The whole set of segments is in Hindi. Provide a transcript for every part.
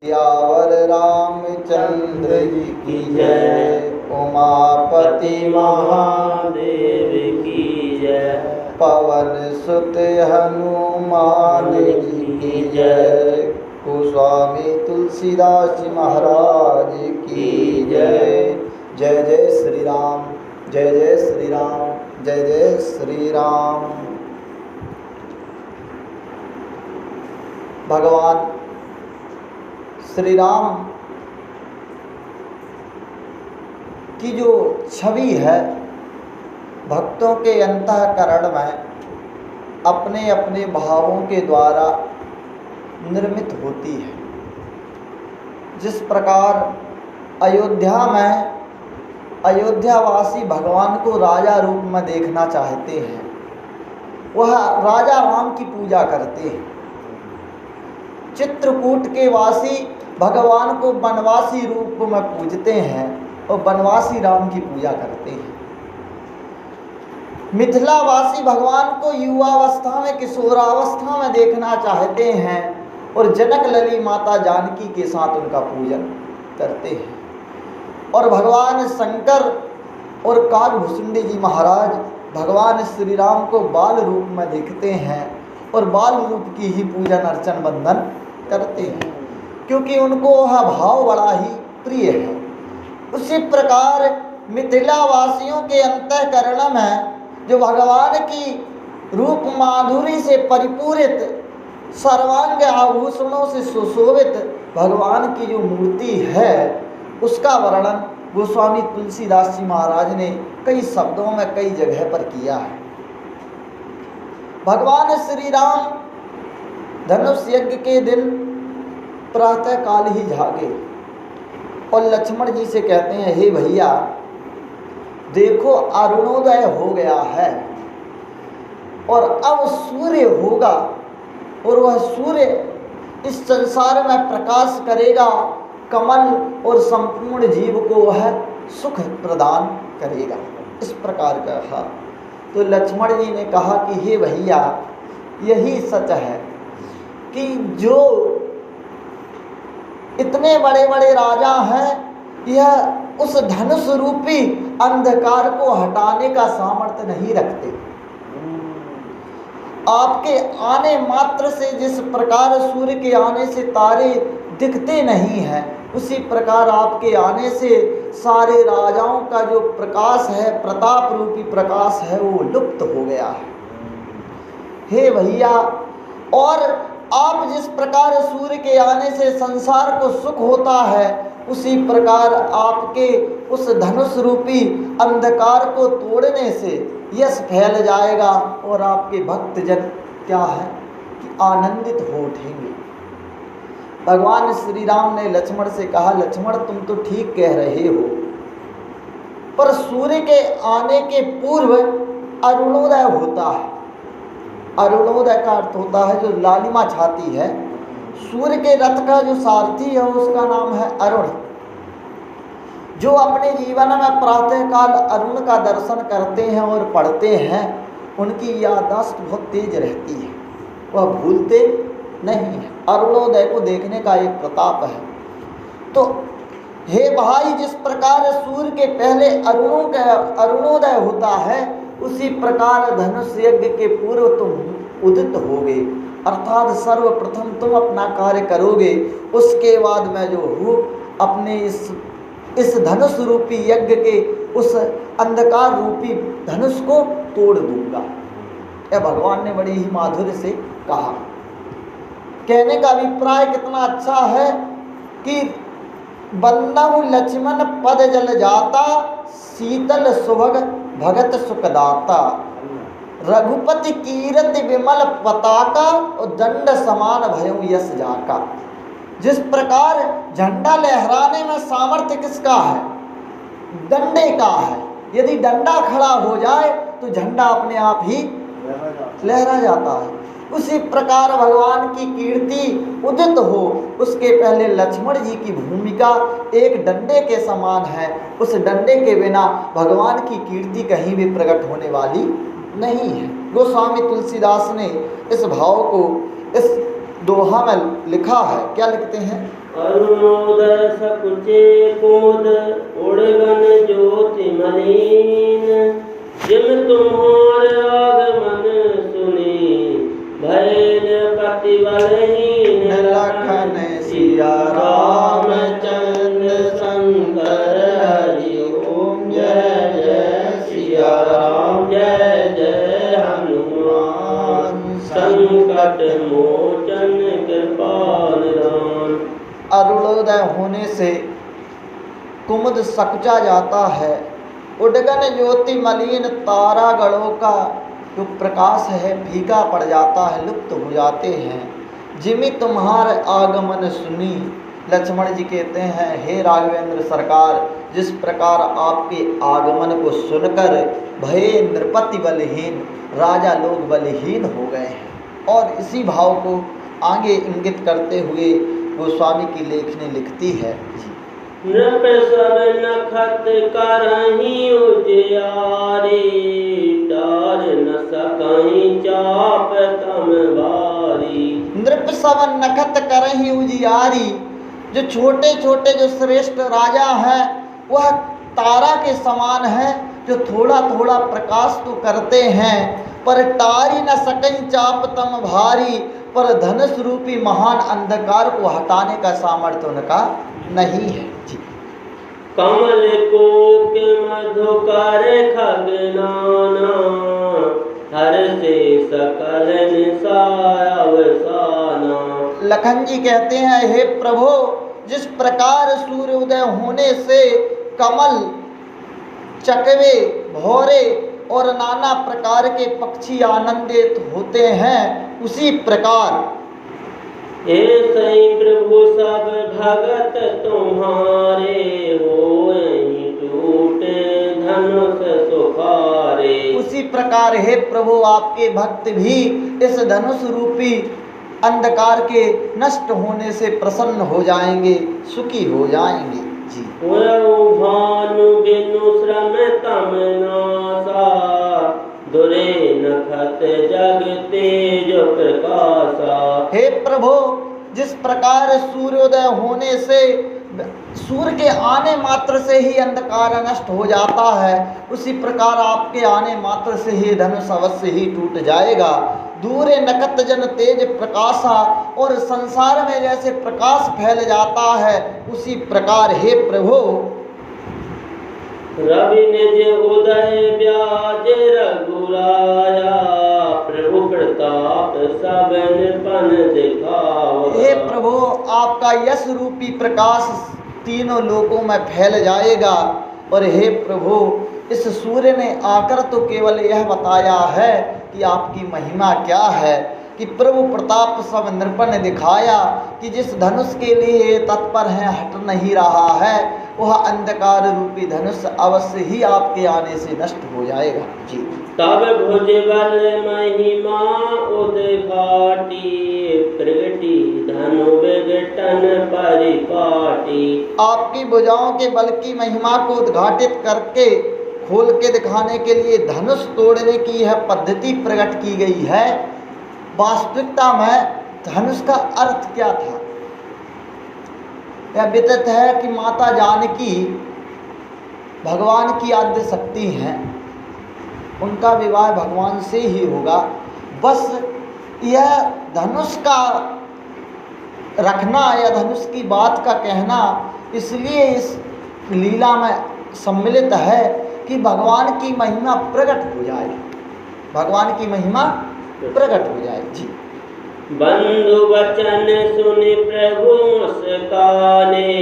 सियावर रामचंद्र जी की जय, उमापति महादेव की जय, पवन सुत हनुमान जी की जय, गोस्वामी तुलसीदास जी महाराज की जय। जय जय श्री राम, जय जय श्री राम, जय जय श्री राम। भगवान श्री राम की जो छवि है भक्तों के अंतःकरण में अपने अपने भावों के द्वारा निर्मित होती है। जिस प्रकार अयोध्या में अयोध्यावासी भगवान को राजा रूप में देखना चाहते हैं, वह राजा राम की पूजा करते हैं। चित्रकूट के वासी भगवान को वनवासी रूप में पूजते हैं और वनवासी राम की पूजा करते हैं। मिथिलावासी भगवान को युवावस्था में किशोरावस्था में देखना चाहते हैं और जनक लली माता जानकी के साथ उनका पूजन करते हैं। और भगवान शंकर और काकभूषुंडी जी महाराज भगवान श्री राम को बाल रूप में देखते हैं और बाल रूप की ही पूजन अर्चन बंदन करते हैं, क्योंकि उनको वह भाव बड़ा ही प्रिय है। उसी प्रकार मिथिलावासियों के अंतःकरण में जो भगवान की रूप माधुरी से परिपूरित सर्वांग आभूषणों से सुशोभित भगवान की जो मूर्ति है, उसका वर्णन गोस्वामी तुलसीदास जी महाराज ने कई शब्दों में कई जगह पर किया है। भगवान श्री राम धनुष यज्ञ के दिन प्रातः काल ही जागे और लक्ष्मण जी से कहते हैं, हे भैया देखो अरुणोदय हो गया है और अब सूर्य होगा और वह सूर्य इस संसार में प्रकाश करेगा, कमल और संपूर्ण जीव को वह सुख प्रदान करेगा। इस प्रकार का कहा तो लक्ष्मण जी ने कहा कि हे भैया यही सच है कि जो इतने बड़े बड़े राजा हैं, यह उस धनुष रूपी अंधकार को हटाने का सामर्थ्य नहीं रखते। आपके आने मात्र से जिस प्रकार सूर्य के आने से तारे दिखते नहीं हैं, उसी प्रकार आपके आने से सारे राजाओं का जो प्रकाश है, प्रताप रूपी प्रकाश है, वो लुप्त हो गया है। हे भैया, और आप जिस प्रकार सूर्य के आने से संसार को सुख होता है, उसी प्रकार आपके उस धनुष रूपी अंधकार को तोड़ने से यश फैल जाएगा और आपके भक्तजन क्या है कि आनंदित हो उठेंगे। भगवान श्री राम ने लक्ष्मण से कहा, लक्ष्मण तुम तो ठीक कह रहे हो, पर सूर्य के आने के पूर्व अरुणोदय होता है। अरुणोदय का अर्थ होता है जो लालिमा छाती है। सूर्य के रथ का जो सारथी है उसका नाम है अरुण। जो अपने जीवन में प्रातःकाल अरुण का दर्शन करते हैं और पढ़ते हैं, उनकी याददाश्त बहुत तेज रहती है, वह भूलते नहीं है। अरुणोदय को देखने का एक प्रताप है। तो हे भाई, जिस प्रकार सूर्य के पहले अरुणोदय होता है, उसी प्रकार धनुष यज्ञ के पूर्व तुम उदित होगे, अर्थात सर्वप्रथम तुम अपना कार्य करोगे, उसके बाद मैं जो हूँ अपने इस धनुष रूपी यज्ञ के उस अंधकार रूपी धनुष को तोड़ दूंगा। यह भगवान ने बड़ी ही माधुर्य से कहा। कहने का अभिप्राय कितना अच्छा है कि बंदहु लक्ष्मण पद जल जाता, शीतल सुभग भगत सुखदाता, रघुपति कीरति विमल पताका और दंड समान भयउ यश जाका। जिस प्रकार झंडा लहराने में सामर्थ्य किसका है? डंडे का है। यदि डंडा खड़ा हो जाए तो झंडा अपने आप ही लहरा जाता है। उसी प्रकार भगवान की कीर्ति उदित हो, उसके पहले लक्ष्मण जी की भूमिका एक डंडे के समान है। उस डंडे के बिना भगवान की कीर्ति कहीं भी प्रकट होने वाली नहीं है। गोस्वामी तुलसीदास ने इस भाव को इस दोहा में लिखा है। क्या लिखते हैं? अरुणोदय सकुचे कुमुद उड़गन ज्योति मलिन जिम तुम्हार आगमन सुनी भय पति बलहीन लखन सिया रामचंद्र शंकर हरि ओम जय जय सिया राम जय जय हनुमान संकट मोचन कृपाल राम। अरुणोदय होने से कुमुद सकुचा जाता है, उडगन ज्योति मलिन तारा गणों का जो प्रकाश है फीका पड़ जाता है, लुप्त हो जाते हैं। जिमि तुम्हार आगमन सुनी, लक्ष्मण जी कहते हैं हे राघवेंद्र सरकार, जिस प्रकार आपके आगमन को सुनकर भय नृपति बलहीन, राजा लोग बलहीन हो गए हैं। और इसी भाव को आगे इंगित करते हुए गोस्वामी की लेखनी लिखती है। नृप सब नखत करहीं उजियारी, डार न सकहीं चाप तम भारी। नृप सब नखत करहीं उजियारी, जो छोटे छोटे जो श्रेष्ठ राजा हैं वह तारा के समान है, जो थोड़ा थोड़ा प्रकाश तो करते हैं पर टारी न सकहीं चाप तम भारी, पर धनुष रूपी महान अंधकार को हटाने का सामर्थ्य उनका नहीं है। जी। कमल कोक मधुकर खगनाना, हर से सकल निसाय अवसाना। लखन जी कहते हैं हे प्रभु, जिस प्रकार सूर्योदय होने से कमल, चकवे, भौरे और नाना प्रकार के पक्षी आनंदित होते हैं, उसी प्रकार ऐसे प्रभु सब भगत तुम्हारे, होई टूटे धनुष सुखारे। उसी प्रकार हे प्रभु आपके भक्त भी इस धनुष रूपी अंधकार के नष्ट होने से प्रसन्न हो जाएंगे, सुखी हो जाएंगे। जी। भानु बिनु श्रम तम नासा, दुरे नखत जग तेज प्रकाशा। हे प्रभु, जिस प्रकार सूर्योदय होने से सूर्य के आने मात्र से ही अंधकार नष्ट हो जाता है, उसी प्रकार आपके आने मात्र से ही धनुष अवश्य ही टूट जाएगा। दूरे नखत जन तेज प्रकाशा, और संसार में जैसे प्रकाश फैल जाता है उसी प्रकार हे प्रभु रवि निज उदय व्याज रघुराया, प्रभु प्रताप सब निपन दिखावा। हे प्रभु, आपका यश रूपी प्रकाश तीनों लोकों में फैल जाएगा। और हे प्रभु, इस सूर्य ने आकर तो केवल यह बताया है कि आपकी महिमा क्या है, कि प्रभु प्रताप सब नृप ने दिखाया कि जिस धनुष के लिए तत्पर है हट नहीं रहा है, वह अंधकार रूपी धनुष अवश्य ही आपके आने से नष्ट हो जाएगा। जी। तब भुज बल महिमा उद्घाटी, प्रगटी धनु विघटन परिपाटी। आपकी भुजाओं के बल की महिमा को उद्घाटित करके खोल के दिखाने के लिए धनुष तोड़ने की यह पद्धति प्रकट की गई है। वास्तविकता में धनुष का अर्थ क्या था? यह विदित है कि माता जानकी भगवान की आद्य शक्ति हैं, उनका विवाह भगवान से ही होगा। बस यह धनुष का रखना या धनुष की बात का कहना इसलिए इस लीला में सम्मिलित है कि भगवान की महिमा प्रकट हो जाए, भगवान की महिमा प्रकट हो जाए। जी। बंधु वचन सुनि प्रभु मुस्काने,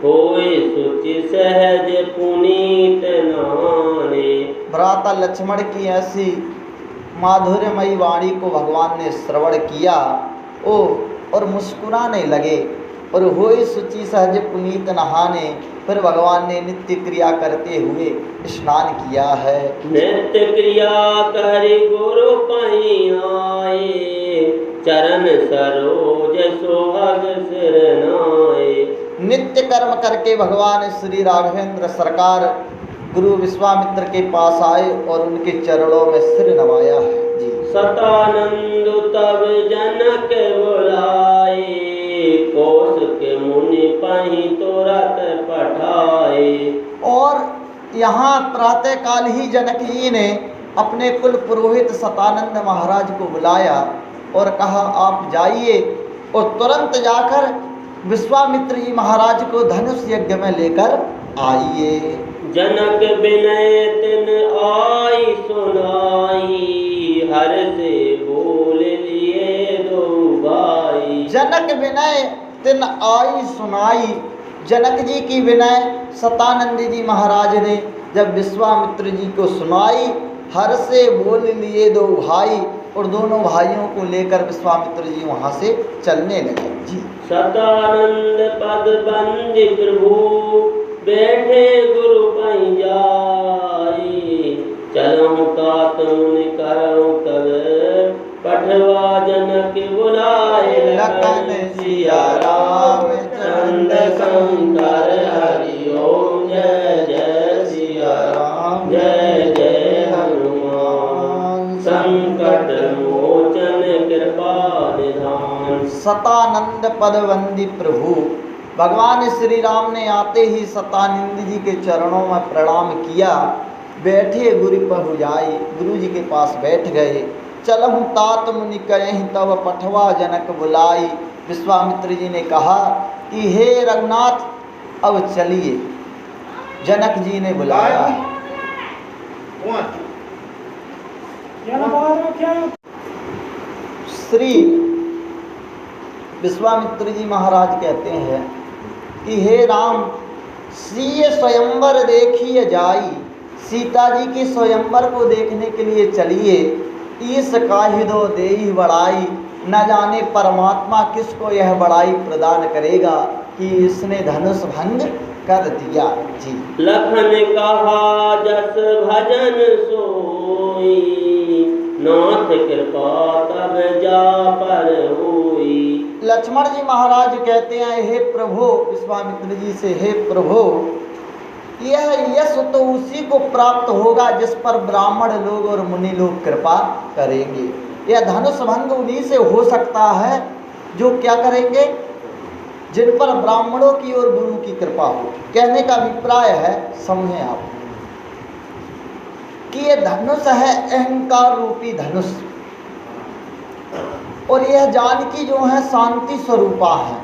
होय सुचि सहज पुनीत नाने। भ्राता लक्ष्मण की ऐसी माधुर्यमयी वाणी को भगवान ने श्रवण किया और मुस्कुराने लगे। और होय सुचि सहज पुनीत नहाने, फिर भगवान ने नित्य क्रिया करते हुए स्नान किया है। नित्य क्रिया करि गुरु पहि आए, चरण सरोज सुहाग सिर नाए। नित्य कर्म करके भगवान श्री राघवेंद्र सरकार गुरु विश्वामित्र के पास आए और उनके चरणों में सिर नवाया है। जी। सतानंद तब जनक बुलाए, कोस के मुनि पही तुरत पठाए। और यहाँ प्रातःकाल ही जनक जी ने अपने कुल पुरोहित सतानंद महाराज को बुलाया और कहा आप जाइए और तुरंत जाकर विश्वामित्र जी महाराज को धनुष यज्ञ में लेकर आइए। जनक विनय तिन आई सुनाई, हर से बोल लिए दो भाई। जनक विनय तिन आई सुनाई, जनक जी की विनय सतानंद जी महाराज ने जब विश्वामित्र जी को सुनाई, हर से बोल लिए दो भाई, और दोनों भाइयों को लेकर विश्वामित्र जी वहाँ से चलने लगे। जी सतानंद पद बंदी प्रभु, बैठे गुरु पई जाई। चलऊं तात मुनि करऊं तब, पठवा जनक बुलाए। लखन सिया राम चंद शंकर हरि ओम, जय जय सिया राम, जय जय हनुमान, संकट मोचन कृपा निधान। सतानंद पदवंदी प्रभु, भगवान श्री राम ने आते ही सतानंद जी के चरणों में प्रणाम किया, बैठे गुरु पहु जाई, गुरु जी के पास बैठ गए। चलहु तात मुनि कहि तब, पठवा जनक बुलाई। विश्वामित्र जी ने कहा कि हे रघुनाथ अब चलिए। जनक जी ने बुलाया। श्री विश्वामित्र जी महाराज कहते हैं कि हे राम, सीय स्वयंवर देखिए जाई, सीता जी की स्वयंवर को देखने के लिए चलिए। ईस काहिदो देहि बड़ाई, न जाने परमात्मा किसको यह बड़ाई प्रदान करेगा कि इसने धनुष भंग कर दिया। जी लखन कहा जस भजन सोई, नाथ कृपा तब जा पर होई। लक्ष्मण जी महाराज कहते हैं हे प्रभु, विश्वामित्र जी से, हे प्रभु, यह यश तो उसी को प्राप्त होगा जिस पर ब्राह्मण लोग और मुनि लोग कृपा करेंगे। यह धनुष भंग उन्हीं से हो सकता है जो क्या करेंगे, जिन पर ब्राह्मणों की और गुरु की कृपा हो। कहने का अभिप्राय है, समझें आप, कि यह धनुष है अहंकार रूपी धनुष, और यह जानकी जो है शांति स्वरूपा है,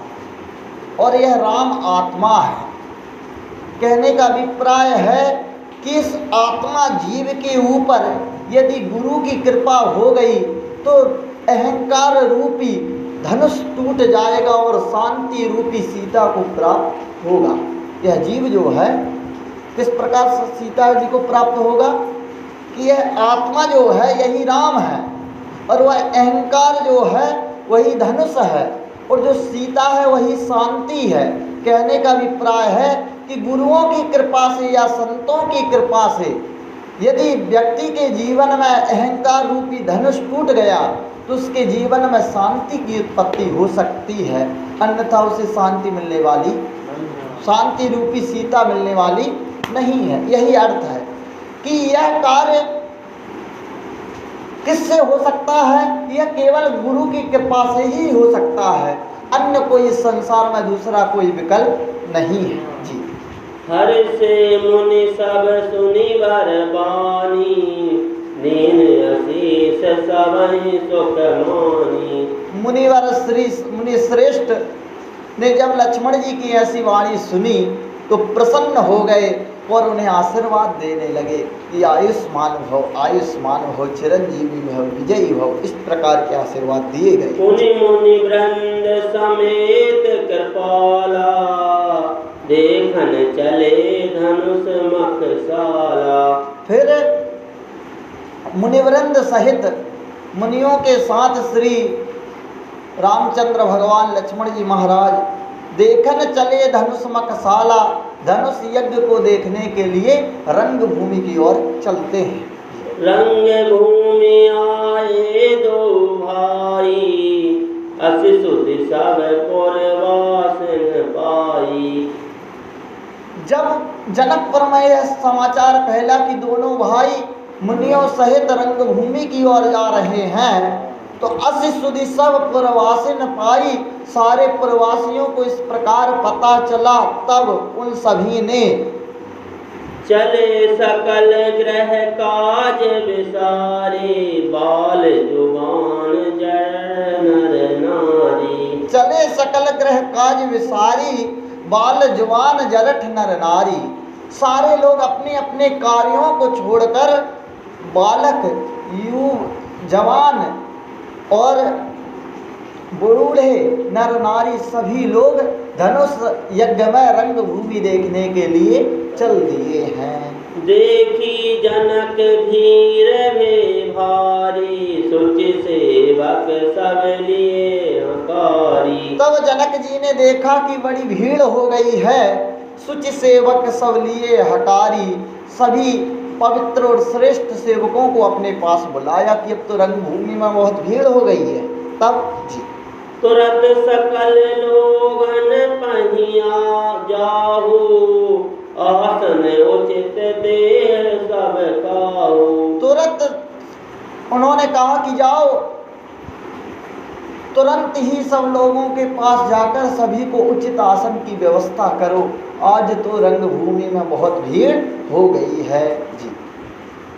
और यह राम आत्मा है। कहने का अभिप्राय है कि इस आत्मा जीव के ऊपर यदि गुरु की कृपा हो गई तो अहंकार रूपी धनुष टूट जाएगा और शांति रूपी सीता को प्राप्त होगा। यह जीव जो है किस प्रकार से सीता जी को प्राप्त होगा कि यह आत्मा जो है यही राम है, और वह अहंकार जो है वही धनुष है, और जो सीता है वही शांति है। कहने का अभिप्राय है कि गुरुओं की कृपा से या संतों की कृपा से यदि व्यक्ति के जीवन में अहंकार रूपी धनुष टूट गया तो उसके जीवन में शांति की उत्पत्ति हो सकती है, अन्यथा उसे शांति मिलने वाली, शांति रूपी सीता मिलने वाली नहीं है। यही अर्थ है कि यह कार्य किससे हो सकता है, यह केवल गुरु की कृपा से ही हो सकता है, अन्य कोई इस संसार में दूसरा कोई विकल्प नहीं है। जी हर से मुनि सब सुनी वर बानी, दीन अशीष सबहि सुख मानी। मुनि श्रेष्ठ ने जब लक्ष्मण जी की ऐसी वाणी सुनी तो प्रसन्न हो गए और उन्हें आशीर्वाद देने लगे कि आयुष्मान भव, चिरंजीवी भव, विजयी भव, इस प्रकार के आशीर्वाद दिए गए। मुनि मुनि वृंद समेत कृपाला, देखन चले धनुष मखसाला। फिर मुनिवृंद सहित मुनियों के साथ श्री रामचंद्र भगवान लक्ष्मण जी महाराज देखन चले धनुष मखसाला, धनुष यज्ञ को देखने के लिए रंग भूमि की ओर चलते हैं। रंग भूमि आए दो भाई, असि सुधि सब पुरवासन पाई। जब जनकपुर में यह समाचार फैला कि दोनों भाई मुनियों सहित रंग भूमि की ओर जा रहे हैं, तो अस सुधि सब पुरवासिन पाई, सारे पुरवासियों को इस प्रकार पता चला। तब उन सभी ने चले सकल ग्रह काज विसारे, बाल जुबान जड़ नर नारी। चले सकल ग्रह काज विसारी, बाल जवान जरठ नर नारी। सारे लोग अपने अपने कार्यों को छोड़कर बालक, युव, जवान और बूढ़े, नर नारी सभी लोग धनुष यज्ञ में रंग भूमि देखने के लिए चल दिए हैं। देखी जनक धीर भे भारी, सुचि सेवक सब लिए हकारी। तब जनक जी ने देखा कि बड़ी भीड़ हो गई है, सुचि सेवक सब लिए हकारी। सभी पवित्र और श्रेष्ठ सेवकों को अपने पास बुलाया कि अब तो रंगभूमि में बहुत भीड़ हो गई है। तब जी तुरत सकल लोगन पहिया जाहू, आसन उचित देह सब काहू। तुरंत उन्होंने कहा कि जाओ, तुरंत ही सब लोगों के पास जाकर सभी को उचित आसन की व्यवस्था करो, आज तो रंगभूमि में बहुत भीड़ हो गई है। जी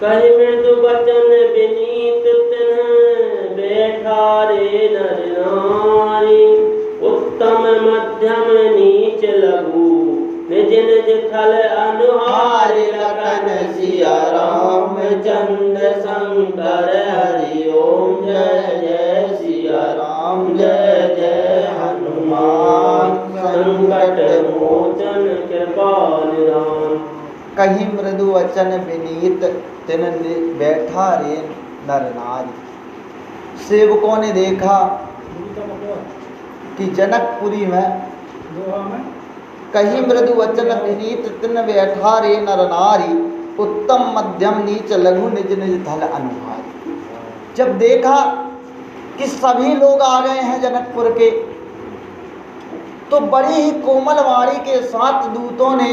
कहि मृदु बचन विनीत तिन्ह, बैठा रे नर नारी। उत्तम मध्यम नीच लघु, निज निज थल अनुहार। लगन सिया राम चंद्र शंकर, हरि ओम जय जय सिया राम, जय जय हनुमान। संकट मोचन कृपाल राम। कहीं मृदु वचन विनीत तिन बैठा रे नर नारी। सेवकों ने देखा कि जनकपुरी में कहीं मृदु वचन विनीत तिन बैठा रे नर नारी, उत्तम मध्यम नीच लघु निज निज थल अनुहारी। जब देखा कि सभी लोग आ गए हैं जनकपुर के, तो बड़ी ही कोमल वाणी के साथ दूतों ने,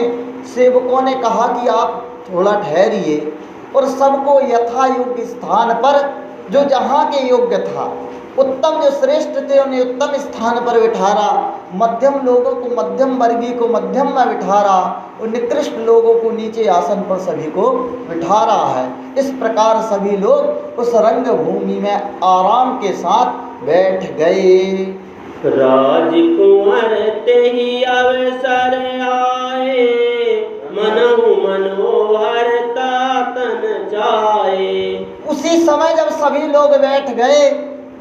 सेवकों ने कहा कि आप थोड़ा ठहरिए और सबको यथा योग्य स्थान पर, जो जहाँ के योग्य था, उत्तम जो श्रेष्ठ थे उन्हें उत्तम स्थान पर बिठारा, मध्यम लोगों को, मध्यम वर्गीय को मध्यम में बिठारा और निकृष्ट लोगों को नीचे आसन पर सभी को बिठा रहा है। इस प्रकार सभी लोग उस रंगभूमि में आराम के साथ बैठ गए। राजकुंवर ते ही अवसर आए, मनहु मनोहर तातन जाए। उसी समय जब सभी लोग बैठ गए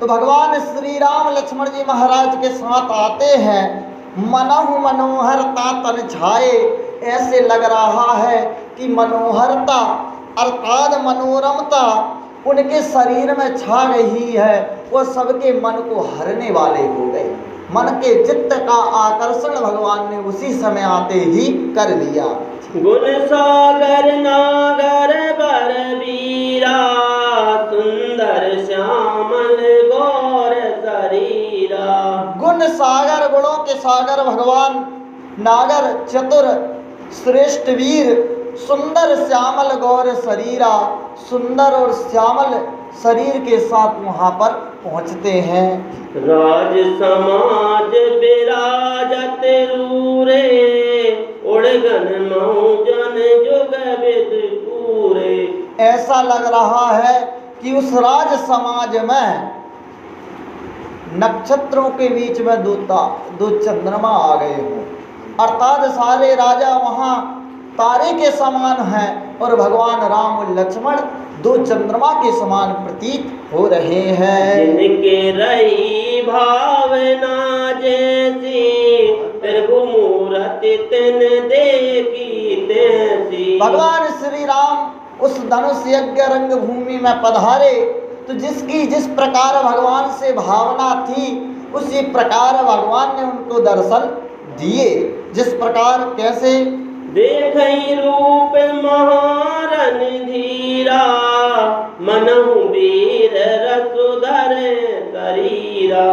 तो भगवान श्री राम लक्ष्मण जी महाराज के साथ आते हैं। मनहु मनोहर तातन छाए, ऐसे लग रहा है कि मनोहरता अर्थात मनोरमता उनके शरीर में छा रही है, वो सबके मन को हरने वाले हो गए। मन के चित्त का आकर्षण भगवान ने उसी समय आते ही कर लिया। गुण सागर नागर बर वीरा, सुंदर श्यामल गौर शरीरा। गुण सागर, गुणों के सागर भगवान नागर, चतुर, श्रेष्ठ वीर, सुंदर श्यामल गौर शरीरा, सुंदर और श्यामल शरीर के साथ वहाँ पर पहुँचते हैं। राज समाज विराजत रूरे, उड़गन मौजन जुग विद पूरे। ऐसा लग रहा है कि उस राज समाज में नक्षत्रों के बीच में दो चंद्रमा आ गए हों, अर्थात सारे राजा वहाँ तारे के समान हैं और भगवान राम और लक्ष्मण दो चंद्रमा के समान प्रतीत हो रहे हैं। जिनके रही भावना जैसी, प्रभु मूर्ति तिन देखी तैसी। भगवान श्री राम उस धनुष यज्ञ रंग भूमि में पधारे तो जिसकी जिस प्रकार भगवान से भावना थी उसी प्रकार भगवान ने उनको दर्शन दिए। जिस प्रकार, कैसे? देखई रूप महारन धीरा, मनहु वीर रसुधर शरीरा।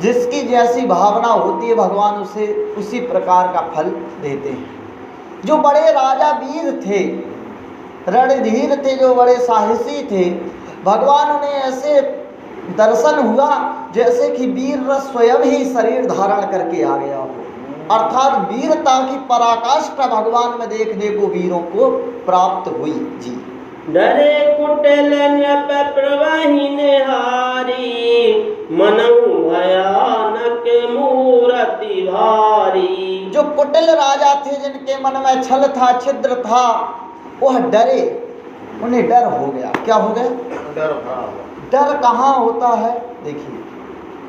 जिसकी जैसी भावना होती है भगवान उसे उसी प्रकार का फल देते हैं। जो बड़े राजा वीर थे, रणधीर थे, जो बड़े साहसी थे, भगवान उन्हें ऐसे दर्शन हुआ जैसे कि वीर रस स्वयं ही शरीर धारण करके आ गया हो, अर्थात वीरता की पराकाष्ठा भगवान में देखने को वीरों को प्राप्त हुई। जी। डरे कुटिल नृप प्रवाहिन हारी, मनहु भयानक मूरति भारी। जो कुटिल राजा थे, जिनके मन में छल था, छिद्र था, वह डरे, उन्हें डर हो गया। क्या हो गया? डर कहाँ होता है? देखिए,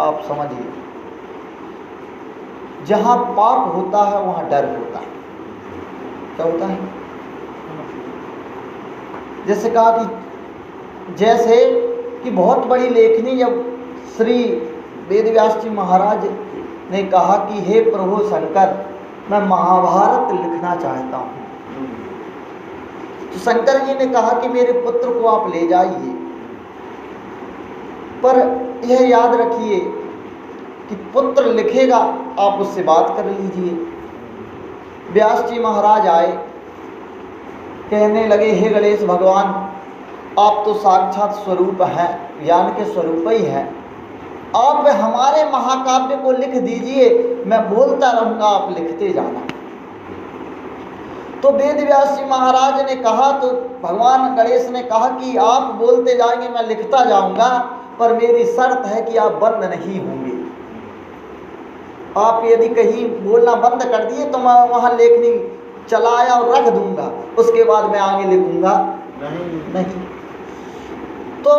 आप समझिए, जहाँ पाप होता है वहाँ डर होता है। क्या होता है? जैसे कहा कि जैसे कि बहुत बड़ी लेखनी जब श्री वेदव्यास जी महाराज ने कहा कि हे प्रभु शंकर, मैं महाभारत लिखना चाहता हूँ, तो शंकर जी ने कहा कि मेरे पुत्र को आप ले जाइए, पर यह याद रखिए कि पुत्र लिखेगा, आप उससे बात कर लीजिए। व्यास जी महाराज आए, कहने लगे, हे गणेश भगवान, आप तो साक्षात स्वरूप हैं, ज्ञान के स्वरूप ही हैं, आप हमारे महाकाव्य को लिख दीजिए, मैं बोलता रहूँगा, आप लिखते जाना। तो वेद व्यास जी महाराज ने कहा, तो भगवान गणेश ने कहा कि आप बोलते जाएंगे, मैं लिखता जाऊँगा, पर मेरी शर्त है कि आप बंद नहीं होंगे। आप यदि कहीं बोलना बंद कर दिए तो मैं वहाँ लेखनी चलाया और रख दूंगा, उसके बाद मैं आगे लिखूंगा नहीं। तो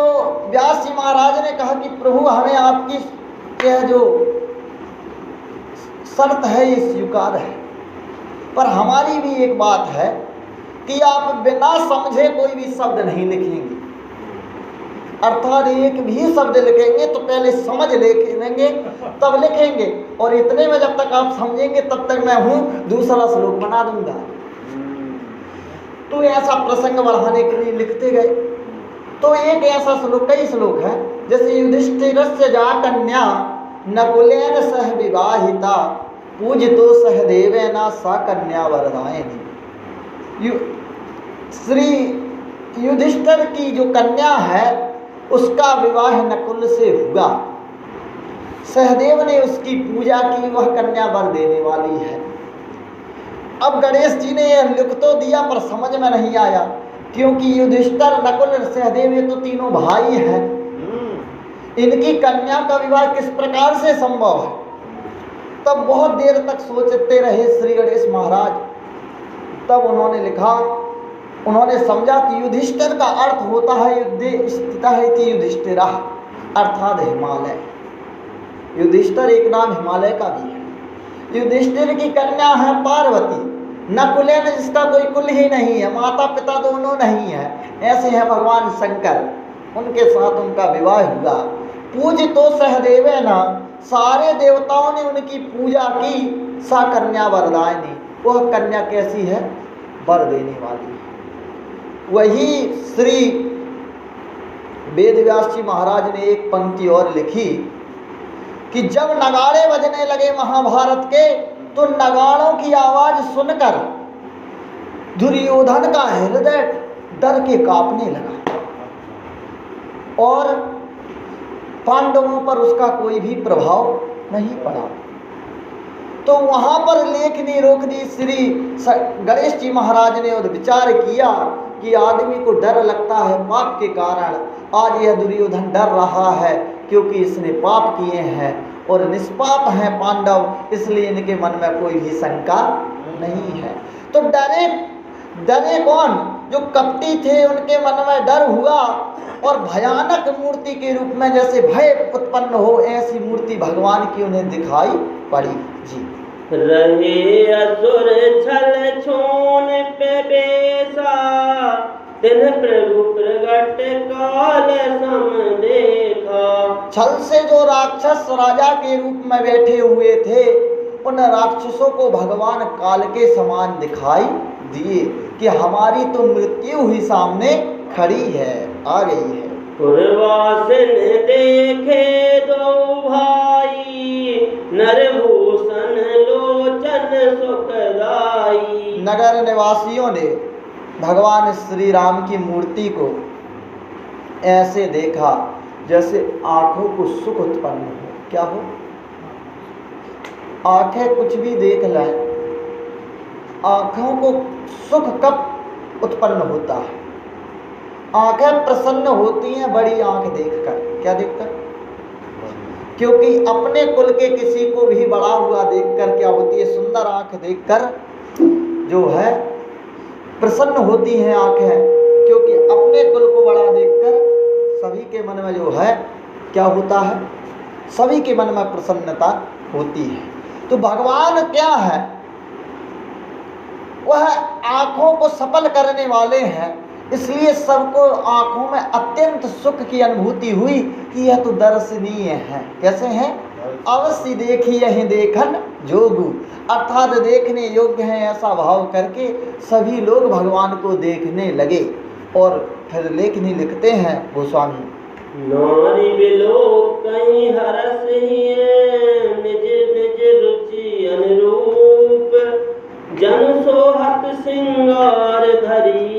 व्यास जी महाराज ने कहा कि प्रभु, हमें आपकी यह जो शर्त है ये स्वीकार है, पर हमारी भी एक बात है कि आप बिना समझे कोई भी शब्द नहीं लिखेंगे, अर्थात एक भी शब्द लिखेंगे तो पहले समझ लेंगे तब लिखेंगे, और इतने में जब तक आप समझेंगे तब तक मैं हूँ दूसरा श्लोक बना दूंगा। तो ऐसा प्रसंग बढ़ाने के लिए लिखते गए। तो एक ऐसा श्लोक, कई श्लोक है, जैसे युधिष्ठिरस्य जा कन्या नकुलेन सह विवाहिता, पूजितो सहदेवेन सा कन्या वरदायिनी। श्री युधिष्ठिर की जो कन्या है उसका विवाह नकुल से हुआ, सहदेव ने उसकी पूजा की, वह कन्या वर देने वाली है। अब गणेश जी ने यह लिख तो दिया पर समझ में नहीं आया, क्योंकि युधिष्ठिर, नकुल, सहदेव ये तो तीनों भाई हैं, इनकी कन्या का विवाह किस प्रकार से संभव है? तब बहुत देर तक सोचते रहे श्री गणेश महाराज। तब उन्होंने लिखा, उन्होंने समझा कि युधिष्ठिर का अर्थ होता है युद्धे स्थितः इति युधिष्ठिरः, अर्थात हिमालय। युधिष्ठिर एक नाम हिमालय का भी है। युधिष्ठिर की कन्या है पार्वती, नकुलेन जिसका कोई कुल ही नहीं है, माता पिता दोनों नहीं है, ऐसे हैं भगवान शंकर, उनके साथ उनका विवाह हुआ। पूजितो सहदेवेन, सारे देवताओं ने उनकी पूजा की, सा कन्या वरदायिनी, वह कन्या कैसी है? वर देने वाली है। वही श्री वेदव्यास जी महाराज ने एक पंक्ति और लिखी कि जब नगाड़े बजने लगे महाभारत के, तो नगाड़ों की आवाज सुनकर दुर्योधन का हृदय डर के कांपने लगा और पांडवों पर उसका कोई भी प्रभाव नहीं पड़ा। तो वहां पर लेखनी रोक दी। श्री गणेश जी महाराज ने विचार किया कि आदमी को डर लगता है पाप के कारण, आज यह दुर्योधन डर रहा है क्योंकि इसने पाप किए हैं और निष्पाप हैं पांडव, इसलिए इनके मन में कोई भी शंका नहीं है। तो डरे कौन? जो कपटी थे उनके मन में डर हुआ और भयानक मूर्ति के रूप में जैसे भय उत्पन्न हो, ऐसी मूर्ति भगवान की उन्हें दिखाई पड़ी। जी। रहे असुर छल छून पे बेसा, तिन प्रभु प्रगट काल सम देखा। छल से जो राक्षस राजा के रूप में बैठे हुए थे, उन राक्षसों को भगवान काल के समान दिखाई दिए कि हमारी तो मृत्यु ही सामने खड़ी है, आ गई है। पुरवासिन देखे दो भाई, नरभूषण लोचन सुखदाई। नगर निवासियों ने भगवान श्री राम की मूर्ति को ऐसे देखा जैसे आँखों को सुख उत्पन्न हो। क्या हो? आँखें कुछ भी देख लें, आँखों को सुख कब उत्पन्न होता है? आँखें प्रसन्न होती हैं बड़ी आँख देखकर। क्या देखकर? क्योंकि अपने कुल के किसी को भी बड़ा हुआ देखकर क्या होती है? सुंदर आँख देखकर जो है प्रसन्न होती हैं आँखें, क्योंकि अपने कुल को बड़ा देखकर सभी के मन में जो है क्या होता है? सभी के मन में प्रसन्नता होती है। तो भगवान क्या है? वह आँखों को सफल करने वाले हैं, इसलिए सबको आँखों में अत्यंत सुख की अनुभूति हुई कि यह तो दर्शनीय है। कैसे हैं? अवश्य देखी यही देखन जोगु, अर्थात देखने योग्य है ऐसा भाव करके सभी लोग भगवान को देखने लगे। और फिर लेखनी लिखते हैं गोस्वामी, नारी बिलोक कहीं हरस हिय निज निज रुचि अनुरूप, जन सोहत सिंगार धरी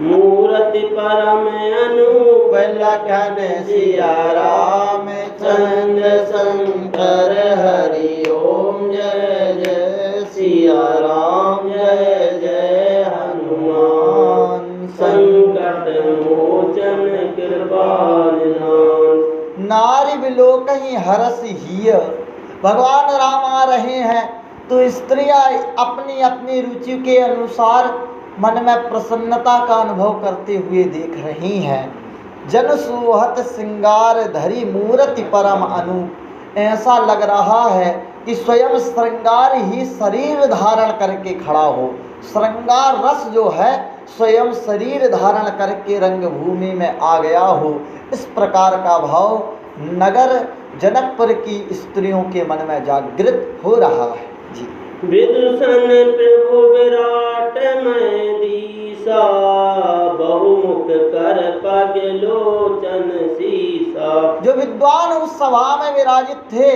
मूरति परम अनूप, लखन सिया राम चंद्र शंकर हरि ओम, जय जय सिया राम जय जय हनुमान, संकट मोचन कृपा निधान। नारी बिलोक ही हरस हिय। भगवान राम आ रहे हैं तो स्त्रियां अपनी अपनी रुचि के अनुसार मन में प्रसन्नता का अनुभव करते हुए देख रही हैं। जन सोहत श्रृंगार धरी मूर्ति परम अनूप, ऐसा लग रहा है कि स्वयं श्रृंगार ही शरीर धारण करके खड़ा हो। श्रृंगार रस जो है स्वयं शरीर धारण करके रंगभूमि में आ गया हो। इस प्रकार का भाव नगर जनकपुर की स्त्रियों के मन में जागृत हो रहा है। जी। विदुषण प्रभु विराट में दीसा, बहुमुख कर पग लोचन सीसा। जो विद्वान उस सभा में विराजित थे,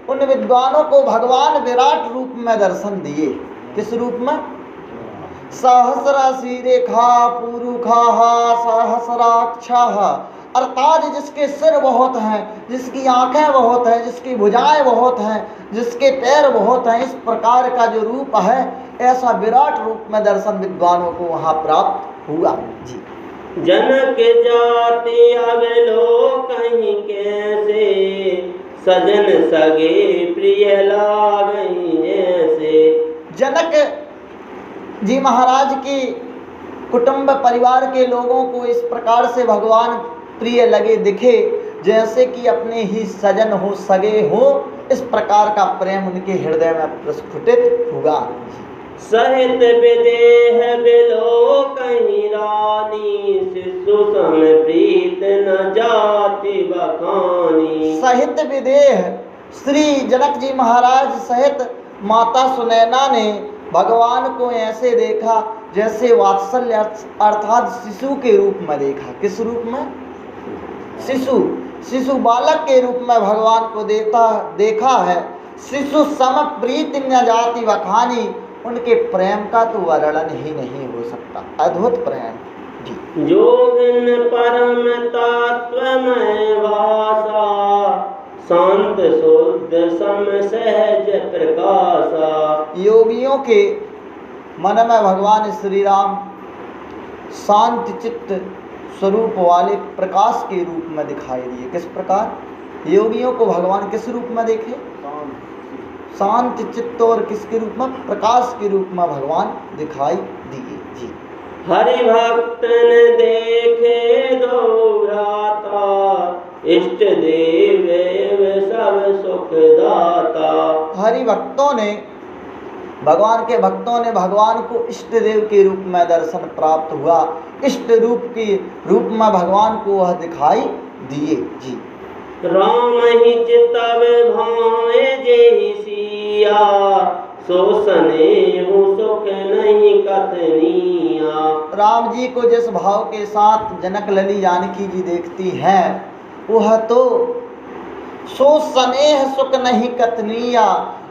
उन विद्वानों को भगवान विराट रूप में दर्शन दिए। किस रूप में? सहस्रा रेखा पुरुखा सहस्राक्षा, अर्थात जिसके सिर बहुत हैं, जिसकी आंखें बहुत हैं, जिसकी भुजाएं बहुत हैं, जिसके पैर बहुत हैं, इस प्रकार का जो रूप है, ऐसा विराट रूप में दर्शन विद्वानों को वहाँ प्राप्त हुआ। जी। जनक जाति अवलोकहि कैसे, सजन सगे प्रिय लागहि जैसे। जनक जी महाराज की कुटुंब परिवार के लोगों को इस प्रकार से भगवान प्रिय लगे दिखे, जैसे कि अपने ही सजन हो, सगे हो। इस प्रकार का प्रेम उनके हृदय में प्रस्फुटित हुआ। सहित विदेह बिलोकहि रानी, शिशु सम प्रीत न जाति बखानी। सहित विदेह, श्री जनक जी महाराज सहित माता सुनैना ने भगवान को ऐसे देखा जैसे वात्सल्य अर्थात शिशु के रूप में देखा। किस रूप में? शिशु बालक के रूप में भगवान को देखा है। शिशु सम प्रीति न जाति बखानी, उनके प्रेम का तो वर्णन ही नहीं हो सकता। अद्भुत प्रेम। जी। जोगिन परम तत्वमय वासा, शांत शुद्ध सम सहज प्रकाशा। योगियों के मन में भगवान श्री राम शांत चित्त स्वरूप वाले प्रकाश के रूप में दिखाई दिए। किस प्रकार? योगियों को भगवान किस रूप में देखे? शांत चित्त और किसके रूप में? प्रकाश के रूप में भगवान दिखाई दिए। जी। हरि भक्तन देखे दो भ्राता, इष्ट देव सब सुख दाता। हरि भक्तों ने, भगवान के भक्तों ने भगवान को इष्ट देव के रूप में दर्शन प्राप्त हुआ। इष्ट रूप के रूप में भगवान को वह दिखाई दिए। जी। राम ही चितव भाए जेहि सिया, सो स्नेहु सुख नहीं कतनिया। राम जी को जिस भाव के साथ जनक लली जानकी जी देखती हैं, वह तो सो स्नेह सुख नहीं कतनिया,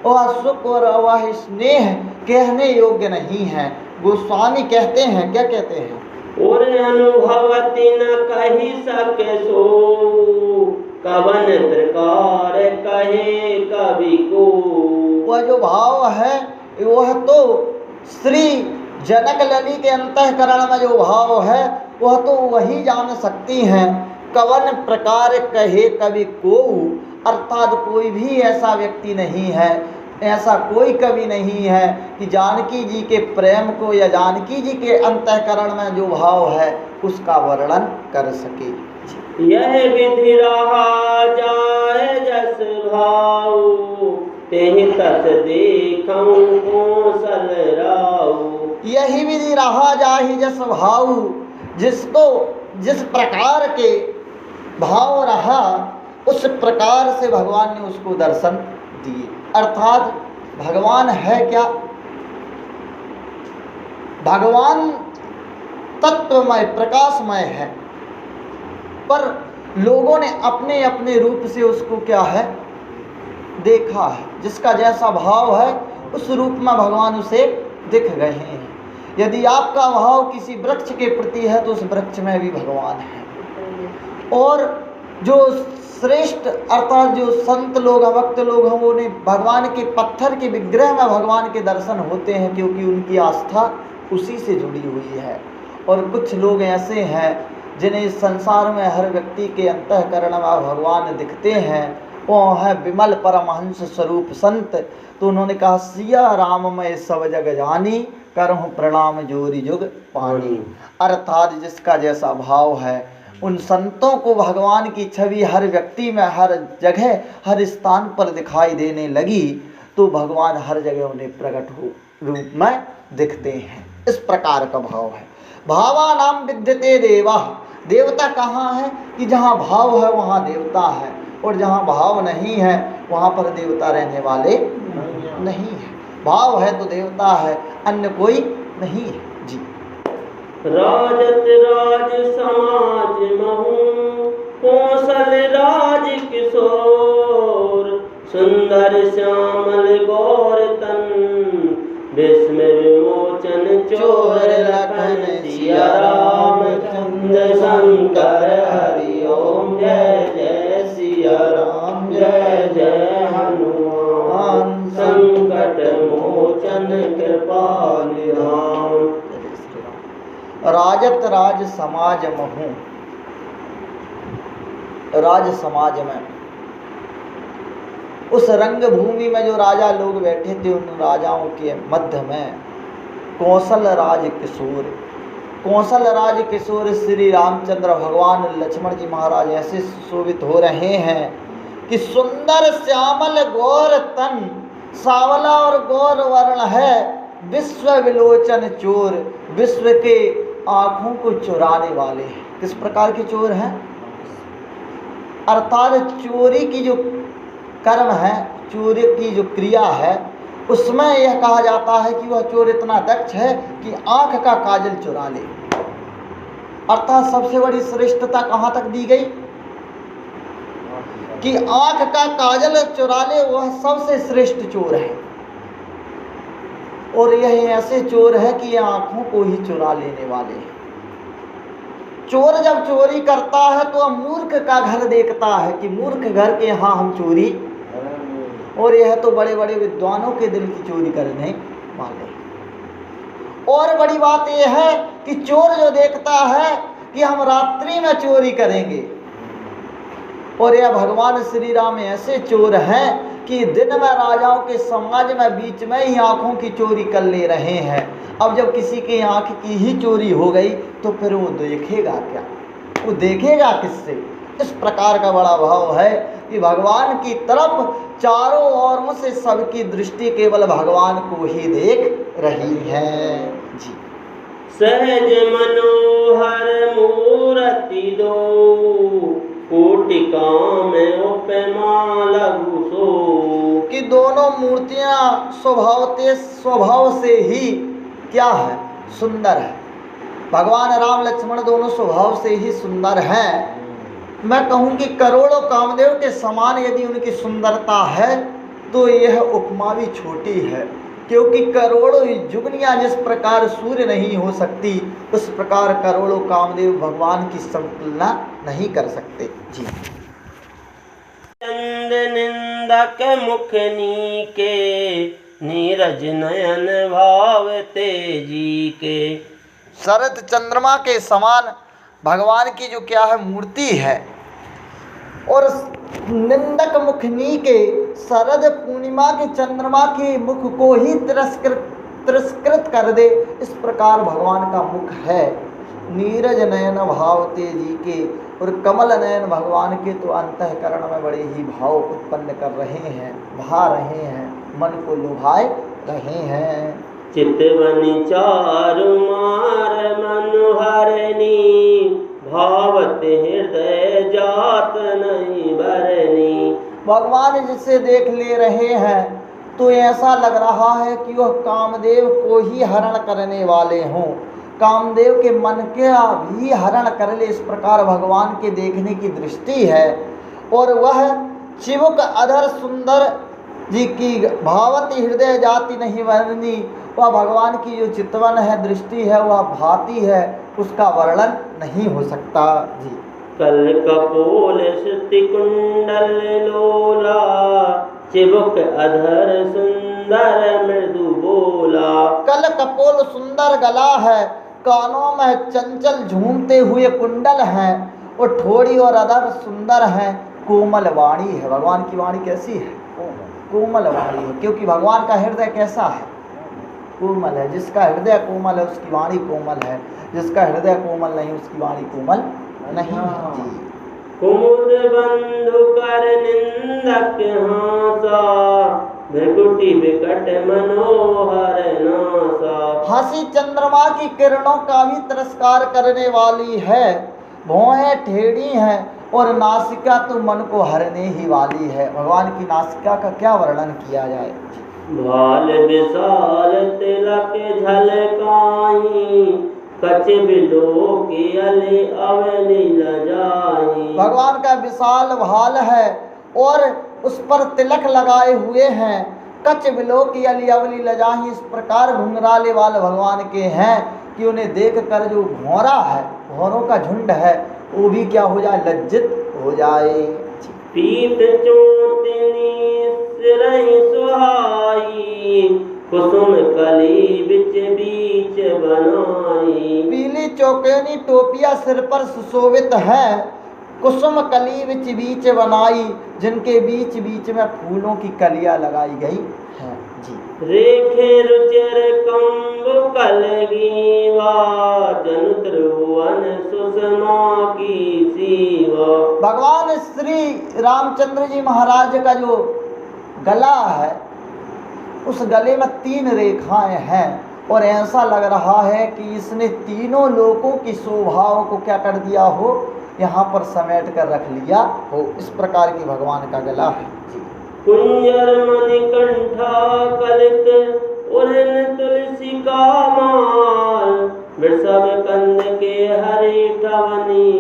वह सुख और वह स्नेह कहने योग्य नहीं है। गोस्वामी कहते हैं, क्या कहते हैं? और अनुभवति न कही सके सो, कवन प्रकार कहे कवि को। वह जो भाव है वह तो श्री जनक लली के अंतःकरण में जो भाव है वह तो वही जान सकती हैं। कवन प्रकार कहे कवि को, अर्थात कोई भी ऐसा व्यक्ति नहीं है, ऐसा कोई कवि नहीं है कि जानकी जी के प्रेम को या जानकी जी के अंतःकरण में जो भाव है उसका वर्णन कर सके। यह विधि रहा जाए जस भाऊ, तेहि तस देखऊं कौशल राऊ। यही विधि रहा जाहि जस भाऊ, जिसको जिस प्रकार के भाव रहा उस प्रकार से भगवान ने उसको दर्शन दिए। अर्थात भगवान है क्या? भगवान तत्वमय प्रकाशमय है, पर लोगों ने अपने अपने रूप से उसको क्या है देखा है। जिसका जैसा भाव है उस रूप में भगवान उसे दिख गए हैं। यदि आपका भाव किसी वृक्ष के प्रति है तो उस वृक्ष में भी भगवान है। और जो श्रेष्ठ अर्थात जो संत लोग हैं, भक्त लोग हैं, वो उन्हें भगवान के पत्थर के विग्रह में भगवान के दर्शन होते हैं, क्योंकि उनकी आस्था उसी से जुड़ी हुई है। और कुछ लोग ऐसे हैं जिन्हें इस संसार में हर व्यक्ति के अंतःकरण में भगवान दिखते हैं, वो है विमल परमहंस स्वरूप संत। तो उन्होंने कहा सिया राम मैं सब जग जानी, करहूँ प्रणाम जोरी जुग पानी। अर्थात जिसका जैसा भाव है उन संतों को भगवान की छवि हर व्यक्ति में हर जगह हर स्थान पर दिखाई देने लगी, तो भगवान हर जगह उन्हें प्रकट हो रूप में दिखते हैं। इस प्रकार का भाव है। भावा नाम विद्यते देवा, देवता कहाँ है कि जहाँ भाव है वहाँ देवता है, और जहाँ भाव नहीं है वहाँ पर देवता रहने वाले नहीं है। भाव है तो देवता है, अन्य कोई नहीं है। जी। राजत राज समाज महू, कौशल राज किशोर, सुंदर श्यामल गौर तन, विस्मय विमोचन चोर लखन, सिया राम चंद्र शंकर हरि ओम। जय जय सिया राम, जय जय हनुमान, संकट मोचन कृपा निधान। राजत राज समाज महू, राज समाज में उस रंग भूमि में जो राजा लोग बैठे थे, उन राजाओं के मध्य में कौशल राज किशोर, कौशल राज किशोर श्री रामचंद्र भगवान लक्ष्मण जी महाराज ऐसे सुशोभित हो रहे हैं कि सुंदर श्यामल गौर तन, सावला और गौर वर्ण है, विश्व विलोचन चोर, विश्व के आँखों को चुराने वाले हैं। किस प्रकार के चोर हैं? अर्थात चोरी की जो कर्म है, चोरी की जो क्रिया है, उसमें यह कहा जाता है कि वह चोर इतना दक्ष है कि आँख का काजल चुरा ले। अर्थात सबसे बड़ी श्रेष्ठता कहाँ तक दी गई कि आँख का काजल चुरा ले, वह सबसे श्रेष्ठ चोर है। और यह ऐसे चोर है कि ये आँखों को ही चुरा लेने वाले हैं। चोर जब चोरी करता है तो मूर्ख का घर देखता है कि मूर्ख घर के यहाँ हम चोरी, और यह तो बड़े बड़े विद्वानों के दिल की चोरी करने वाले। और बड़ी बात यह है कि चोर जो देखता है कि हम रात्रि में चोरी करेंगे, और यह भगवान श्री राम ऐसे चोर हैं कि दिन में राजाओं के समाज में बीच में ही आँखों की चोरी कर ले रहे हैं। अब जब किसी की आँख की ही चोरी हो गई तो फिर वो देखेगा क्या? वो देखेगा किससे? इस प्रकार का बड़ा भाव है कि भगवान की तरफ चारों ओरों से सबकी दृष्टि केवल भगवान को ही देख रही है। जी। सहज मनोहर मूर्ति दो, कोटिका में उपमा लघु सो। कि दोनों मूर्तियां स्वभाव से ही क्या है? सुंदर है। भगवान राम लक्ष्मण दोनों स्वभाव से ही सुंदर हैं। मैं कहूँ कि करोड़ों कामदेव के समान यदि उनकी सुंदरता है तो यह उपमा भी छोटी है। क्योंकि करोड़ों जुगनियाँ जिस प्रकार सूर्य नहीं हो सकती, उस प्रकार करोड़ों कामदेव भगवान की तुलना नहीं कर सकते। जी। चंद निंदक मुख नीके, नीरज नयन भाव तेजी के। शरद चंद्रमा के समान भगवान की जो क्या है मूर्ति है, और निंदक मुखनी के शरद पूर्णिमा के चंद्रमा के मुख को ही तिरस्कृत कर दे, इस प्रकार भगवान का मुख है। नीरज नयन भाव तेजी के, और कमल नयन भगवान के तो अंतःकरण में बड़े ही भाव उत्पन्न कर रहे हैं, भा रहे हैं, मन को लुभाए रहे हैं। चितवनी चारु मार मनोहरनी, भावत हृदय जात नहीं भरनी। भगवान जिसे देख ले रहे हैं तो ऐसा लग रहा है कि वह कामदेव को ही हरण करने वाले हों, कामदेव के मन का भी हरण कर ले, इस प्रकार भगवान के देखने की दृष्टि है। और वह चिबुक अधर सुंदर जी की भावती हृदय जाति नहीं वर्णनी, वह भगवान की जो चितवन है, दृष्टि है, वह भाती है, उसका वर्णन नहीं हो सकता। जी। कल कपोल श्रुति कुंडल लोला, चिबुक अधर सुंदर मृदु बोला। कल कपोल सुंदर गला है, कानों में चंचल झूमते हुए कुंडल हैं, और ठोड़ी और अधर सुंदर हैं, कोमल वाणी है। भगवान की वाणी कैसी है? कोमल वाणी है, क्योंकि भगवान का हृदय कैसा है? कोमल है। जिसका हृदय कोमल है उसकी वाणी कोमल है, जिसका हृदय कोमल नहीं उसकी वाणी कोमल नहीं है। जी। कुमुद बंधु कर निंदक हासा, भृकुटि विकट मनोहर नासा। हंसी चंद्रमा की किरणों का भी तिरस्कार करने वाली है, भौहें टेढ़ी हैं, और नासिका तो मन को हरने ही वाली है। भगवान की नासिका का क्या वर्णन किया जाए? भाल विशाल तिलक झलकाई, कछ बिलो की अली अवनी लजाई। भगवान का विशाल भाल है और उस पर तिलक लगाए हुए हैं, कच बिलो की अली अवली लजाही, इस प्रकार घुंघराले वाले भगवान के हैं कि उन्हें देख कर जो भौरा है, भौरों का झुंड है, वो भी क्या हो जाए? लज्जित हो जाए। पीत चोटिनी सिरहि सुहाई, कुसुम कली बिच बीच बनाई। पीली चौकेनी टोपिया सिर पर सुशोभित है, कुसुम कली बिच बीच बनाई, जिनके बीच बीच में फूलों की कलियां लगाई गई हैं। जी। रेखे रुचिर कंबु कलगीवा, जनु त्रिभुवन सुषमा की सीवा। भगवान श्री रामचंद्र जी महाराज का जो गला है, उस गले में 3 रेखाएं हैं, और ऐसा लग रहा है कि इसने तीनों लोकों की शोभाओं को क्या कर दिया हो, यहाँ पर समेट कर रख लिया हो। इस प्रकार की भगवान का गला है। जी। कुंजर मणिकंठा कलित उड़न तुलसी का माल, वृषभ कंद के हरि ठवनी,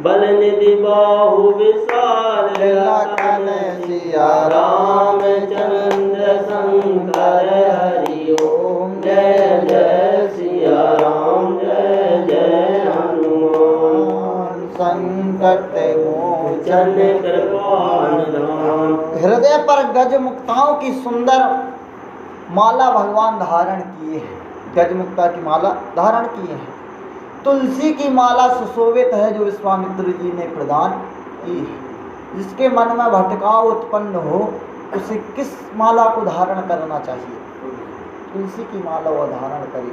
बल निधि बाहु विशाल। लखन सिया रामचंद्र शंकर हरि ओम। जय जय सिया राम, जय जय हनुमान। संकट मोचन कृपा निधान। हृदय पर गज मुक्ताओं की सुंदर माला भगवान धारण किए हैं, गज मुक्ता की माला धारण किए हैं। तुलसी की माला सुशोभित है जो विश्वामित्र जी ने प्रदान की है। जिसके मन में भटकाव उत्पन्न हो उसे किस माला को धारण करना चाहिए? तुलसी की माला वह धारण करे,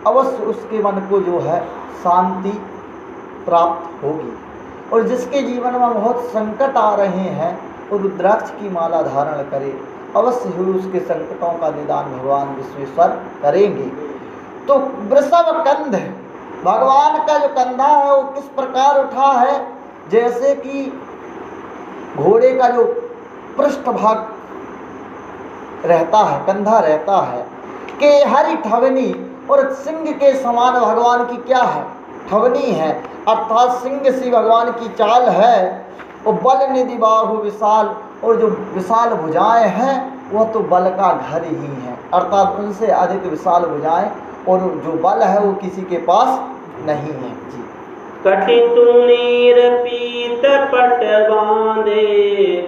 अवश्य उसके मन को जो है शांति प्राप्त होगी। और जिसके जीवन में बहुत संकट आ रहे हैं वो रुद्राक्ष की माला धारण करे, अवश्य ही उसके संकटों का निदान भगवान विश्वेश्वर करेंगे। तो वृषभ कंध, भगवान का जो कंधा है वो किस प्रकार उठा है? जैसे कि घोड़े का जो पृष्ठभाग रहता है, कंधा रहता है, के हरि ठवनी, और सिंह के समान भगवान की क्या है? ठवनी है, अर्थात सिंह सी भगवान की चाल है। और बल निधि बाहु विशाल, और जो विशाल भुजाएं हैं वह तो बल का घर ही है। अर्थात उनसे अधिक विशाल भुजाएं और जो बल है वो किसी के पास नहीं है जी। कटि तुनीर पीत पट बांधे,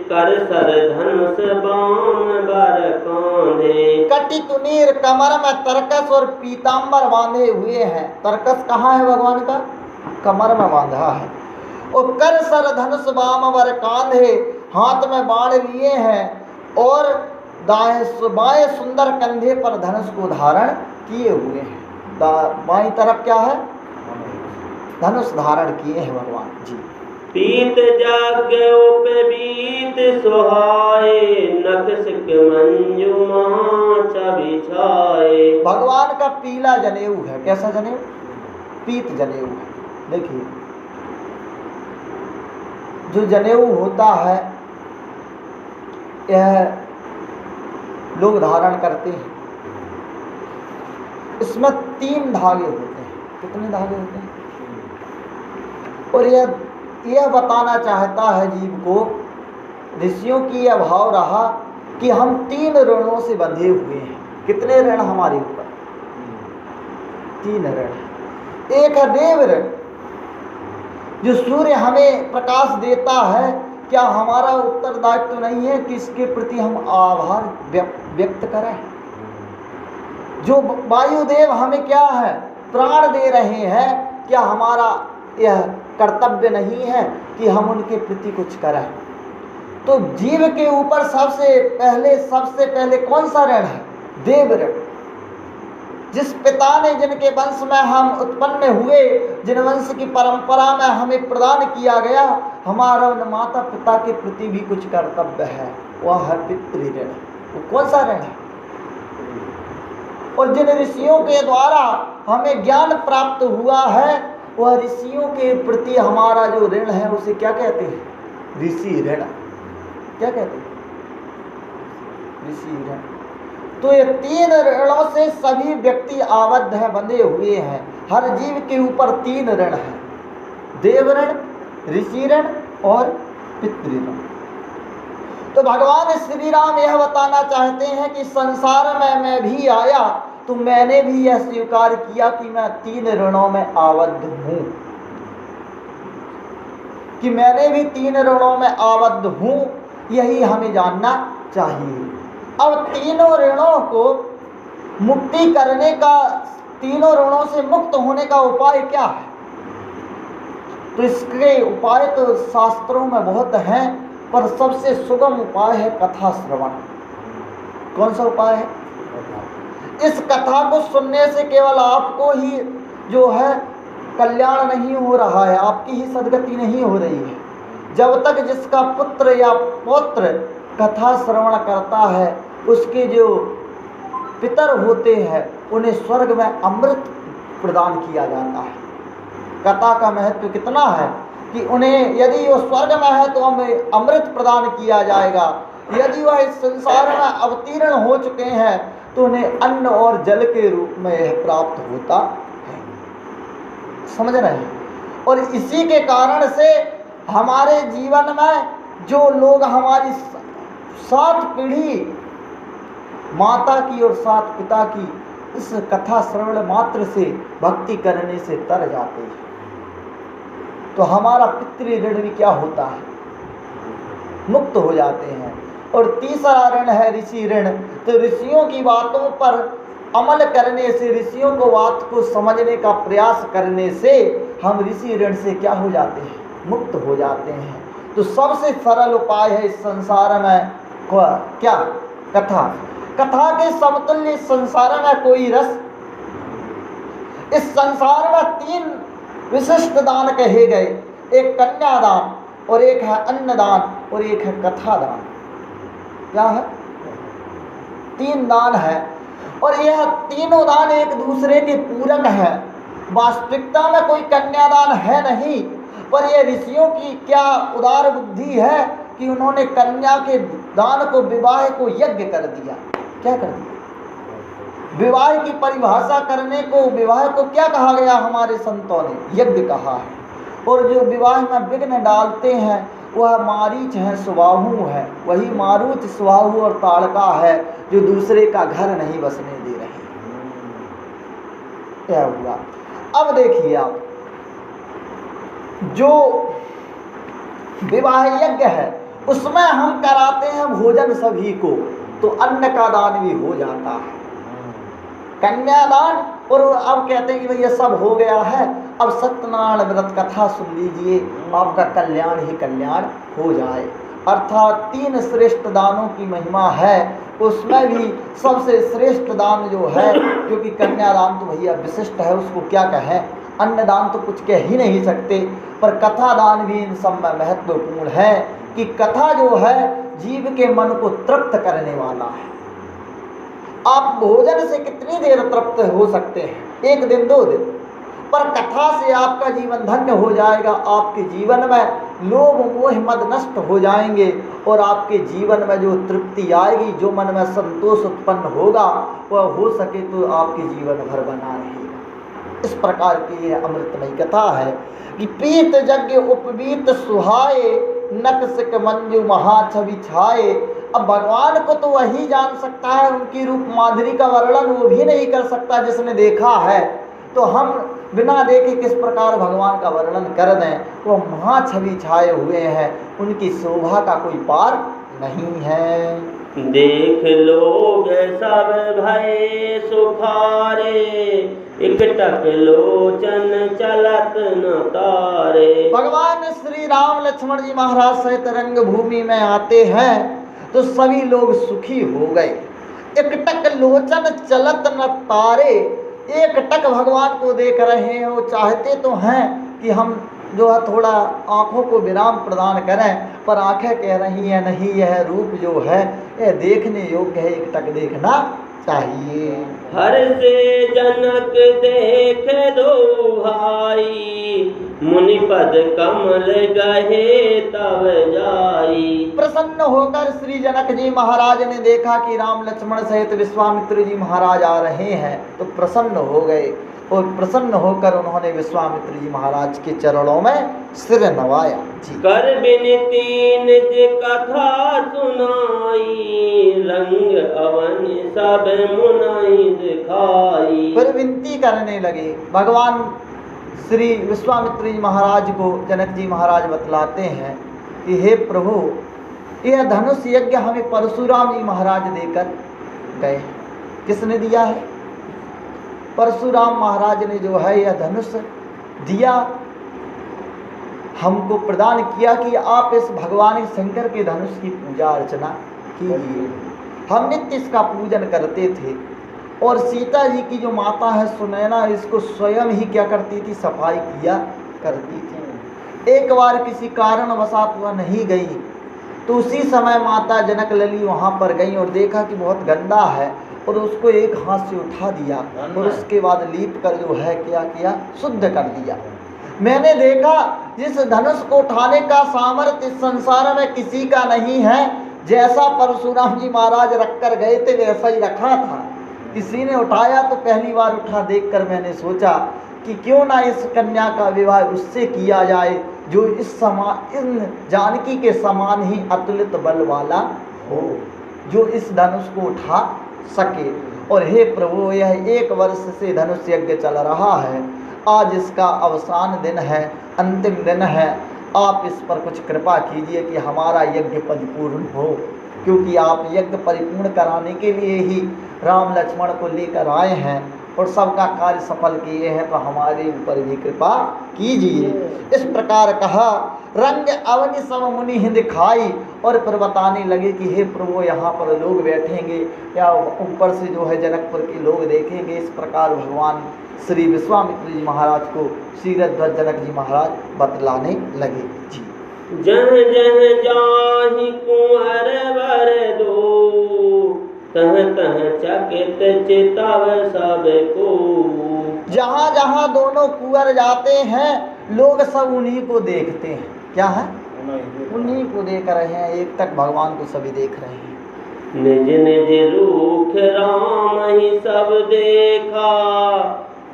कर सर धनुष बाण बर कांधे। कटि तुनीर कमर में तरकस और पीतांबर बांधे हुए हैं। तरकस कहाँ है भगवान का? कमर में बांधा है। और कर सर धनुष बाम बर कांधे, हाथ में बाण लिए हैं और बाएं सुंदर कंधे पर धनुष को धारण किए हुए हैं। बाईं तरफ क्या है? धनुष धारण किए हैं भगवान जी। पीत जाग्योपवीत सुहाए, नख सिक मंजू माचा बिछाए। भगवान का पीला जनेऊ है। कैसा जनेऊ? पीत जनेऊ है। देखिए जो जनेऊ होता है यह लोग धारण करते हैं। इसमें 3 धागे होते हैं। कितने धागे होते हैं? और यह बताना चाहता है जीव को, ऋषियों की यह भाव रहा कि हम 3 ऋणों से बंधे हुए हैं। कितने ऋण हमारे ऊपर? 3 ऋण। एक है देव ऋण, जो सूर्य हमें प्रकाश देता है, क्या हमारा उत्तरदायित्व तो नहीं है कि इसके प्रति हम आभार व्यक्त करें? जो वायुदेव हमें क्या है? प्राण दे रहे हैं, क्या हमारा यह कर्तव्य नहीं है कि हम उनके प्रति कुछ करें? तो जीव के ऊपर सबसे पहले कौन सा ऋण है? देव ऋण। जिस पिता ने, जिनके वंश में हम उत्पन्न हुए, जिन वंश की परंपरा में हमें प्रदान किया गया, हमारा उन माता पिता के प्रति भी कुछ कर्तव्य है। वह है पितृ ऋण। वो कौन सा ऋण है? और जिन ऋषियों के द्वारा हमें ज्ञान प्राप्त हुआ है, वह ऋषियों के प्रति हमारा जो ऋण है उसे क्या कहते हैं? ऋषि ऋण। क्या कहते हैं? ऋषि ऋण। तो ये 3 ऋणों से सभी व्यक्ति आबद्ध हैं, बंधे हुए हैं। हर जीव के ऊपर 3 ऋण हैं: देव ऋण, ऋषि ऋण और पितृ ऋण। तो भगवान श्री राम यह बताना चाहते हैं कि संसार में मैं भी आया तो मैंने भी यह स्वीकार किया कि मैं 3 ऋणों में आबद्ध हूं, कि मैंने भी 3 ऋणों में आबद्ध हूं। यही हमें जानना चाहिए। अब तीनों ऋणों को मुक्ति करने का, तीनों ऋणों से मुक्त होने का उपाय क्या है? तो इसके उपाय तो शास्त्रों में बहुत हैं, पर सबसे सुगम उपाय है कथा श्रवण। कौन सा उपाय है? इस कथा को सुनने से केवल आपको ही जो है कल्याण नहीं हो रहा है, आपकी ही सद्गति नहीं हो रही है। जब तक जिसका पुत्र या पौत्र कथा श्रवण करता है, उसके जो पितर होते हैं उन्हें स्वर्ग में अमृत प्रदान किया जाता है। कथा का महत्व कितना है कि उन्हें, यदि वो स्वर्ग में है तो हमें अमृत प्रदान किया जाएगा। यदि वह इस संसार में अवतीर्ण हो चुके हैं तो उन्हें अन्न और जल के रूप में यह प्राप्त होता है। समझ रहे हैं? और इसी के कारण से हमारे जीवन में जो लोग, हमारी 7 पीढ़ी माता की और 7 पिता की इस कथा श्रवण मात्र से, भक्ति करने से तर जाते हैं, तो हमारा पितृ ऋण भी क्या होता है? मुक्त हो जाते हैं। और तीसरा ऋण है ऋषि ऋण। तो ऋषियों की बातों पर अमल करने से, ऋषियों को बात को समझने का प्रयास करने से हम ऋषि ऋण से क्या हो जाते हैं? मुक्त हो जाते हैं। तो सबसे सरल उपाय है इस संसार में क्या? कथा। कथा के समतुल्य इस संसार में कोई रस। इस संसार में 3 विशिष्ट दान कहे गए, एक कन्यादान और एक है अन्नदान और एक है कथा दान। क्या है? 3 दान है और यह तीनों दान एक दूसरे के पूरक है। वास्तविकता में कोई कन्यादान है नहीं, पर यह ऋषियों की क्या उदार बुद्धि है कि उन्होंने कन्या के दान को, विवाह को यज्ञ कर दिया। क्या कर दिया? विवाह की परिभाषा करने को, विवाह को क्या कहा गया हमारे संतों ने? यज्ञ कहा है। और जो विवाह में विघ्न डालते हैं वह मारीच है, सुबाहु है, वही मारुत, सुबाहु और ताड़का है जो दूसरे का घर नहीं बसने दे रहे। क्या हुआ? अब देखिए आप, जो विवाह यज्ञ है उसमें हम कराते हैं भोजन सभी को, तो अन्न का दान भी हो जाता है, कन्यादान। और अब कहते हैं कि भैया सब हो गया है, अब सत्यनारायण व्रत कथा सुन लीजिए, आपका कल्याण ही कल्याण हो जाए। अर्थात 3 श्रेष्ठ दानों की महिमा है, उसमें भी सबसे श्रेष्ठ दान जो है, क्योंकि कन्यादान तो भैया विशिष्ट है, उसको क्या कहें, अन्नदान तो कुछ कह ही नहीं सकते, पर कथा दान भी इन सब में महत्वपूर्ण है कि कथा जो है जीव के मन को तृप्त करने वाला है। आप भोजन से कितनी देर तृप्त हो सकते हैं, 1 दिन 2 दिन, पर कथा से आपका जीवन धन्य हो जाएगा। आपके जीवन में लोभ मोह मद नष्ट हो जाएंगे और आपके जीवन में जो तृप्ति आएगी, जो मन में संतोष उत्पन्न होगा, वह हो सके तो आपके जीवन भर बना रहेगा। इस प्रकार की यह अमृतमयी कथा है कि पीत यज्ञ उपवीत सुहाए, नक्सिक मंजू महाछवि छाए। अब भगवान को तो वही जान सकता है, उनकी रूप माधुरी का वर्णन वो भी नहीं कर सकता जिसने देखा है, तो हम बिना देखे किस प्रकार भगवान का वर्णन कर दें। वो महाछवि छाए हुए हैं, उनकी शोभा का कोई पार नहीं है। देख लोग सब भय सुखारे, एकटक लोचन चलत न तारे। भगवान श्री राम लक्ष्मण जी महाराज सहित रंग भूमि में आते हैं तो सभी लोग सुखी हो गए। एकटक लोचन चलत न तारे, एक टक भगवान को देख रहे हैं। वो चाहते तो हैं कि हम जो है थोड़ा आँखों को विराम प्रदान करें, पर आंखें कह रही हैं नहीं, यह रूप जो है यह देखने योग्य है, एक टक देखना चाहिए। हर से जनक देख दो भाई, मुनिपद कमल गहे तब जाई। प्रसन्न होकर श्री जनक जी महाराज ने देखा कि राम लक्ष्मण सहित विश्वामित्र जी महाराज आ रहे हैं, तो प्रसन्न हो गए और प्रसन्न होकर उन्होंने विश्वामित्र जी महाराज के चरणों में सिर नवाया। कर बिनती निज कथा सुनाई, रंग अवन सब मुनाई दिखाई। फिर विनती करने लगे। भगवान श्री विश्वामित्र जी महाराज को जनक जी महाराज बतलाते हैं कि हे प्रभु, यह धनुष यज्ञ हमें परशुराम जी महाराज देकर गए। किसने दिया है? परशुराम महाराज ने जो है यह धनुष दिया, हमको प्रदान किया कि आप इस भगवान शंकर के धनुष की पूजा अर्चना कीजिए। हम नित्य इसका पूजन करते थे और सीता जी की जो माता है सुनैना, इसको स्वयं ही क्या करती थी, सफाई किया करती थी। एक बार किसी कारणवशात वह नहीं गई, तो उसी समय माता जनक लली वहाँ पर गई और देखा कि बहुत गंदा है, और उसको एक हाथ से उठा दिया और उसके बाद लीप कर जो है क्या किया, शुद्ध कर दिया। मैंने देखा जिस धनुष को उठाने का सामर्थ्य इस संसार में किसी का नहीं है, जैसा परशुराम जी महाराज रख कर गए थे वैसा ही रखा था। किसी ने उठाया तो पहली बार उठा देखकर मैंने सोचा कि क्यों ना इस कन्या का विवाह उससे किया जाए जो इन जानकी के समान ही अतुलित बल वाला हो, जो इस धनुष को उठा सके। और हे प्रभु, यह 1 वर्ष से धनुष यज्ञ चल रहा है, आज इसका अवसान दिन है, अंतिम दिन है। आप इस पर कुछ कृपा कीजिए कि हमारा यज्ञ परिपूर्ण हो, क्योंकि आप यज्ञ परिपूर्ण कराने के लिए ही राम लक्ष्मण को लेकर आए हैं और सबका कार्य सफल किए हैं, तो हमारे ऊपर भी कृपा कीजिए। इस प्रकार कहा। रंग अवनि सब मुनि हिंद खाई, और फिर बताने लगे कि हे प्रभु, यहाँ पर लोग बैठेंगे या ऊपर से जो है जनकपुर के लोग देखेंगे। इस प्रकार भगवान श्री विश्वामित्र जी महाराज को शीरध्वज जनक जी महाराज बतलाने लगे। जी जह जह जाहि कुंवर वर दो, तह तह चकित चितव सब को। जहाँ जहाँ दोनों कुंवर जाते हैं लोग सब उन्हीं को देखते हैं। क्या है? उन्हीं को देख रहे हैं, एक टक भगवान को सभी देख रहे हैं। निज निज रूख राम ही सब देखा,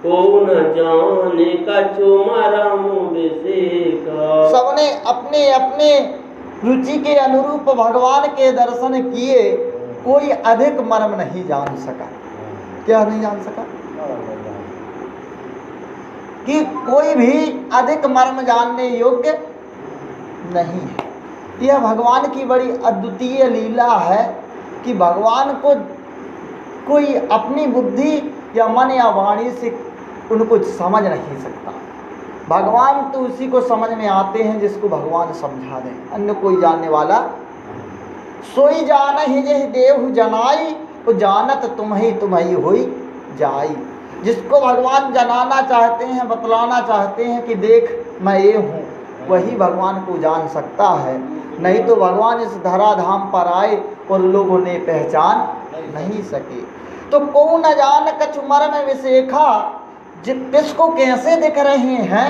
को न जाने कछु मरम बिसेका। सबने अपने अपने रुचि के अनुरूप भगवान के दर्शन किए, कोई अधिक मर्म नहीं जान सका। क्या नहीं जान सका? कि कोई भी अधिक मर्म जानने योग्य नहीं है। यह भगवान की बड़ी अद्वितीय लीला है कि भगवान को कोई अपनी बुद्धि या मन या वाणी से उनको समझ नहीं सकता। भगवान तो उसी को समझ में आते हैं जिसको भगवान समझा दें, अन्य कोई जानने वाला। सोई जान ही जहि देहु जनाई, वो जानत तुम्ही होई जाई। जिसको भगवान जनाना चाहते हैं, बतलाना चाहते हैं कि देख मैं ये हूँ, वही भगवान को जान सकता है। नहीं तो भगवान इस धराधाम पर आए और लोगों ने पहचान नहीं सके। तो को न जान कछु मर्म विशेखा, किसको कैसे दिख रहे हैं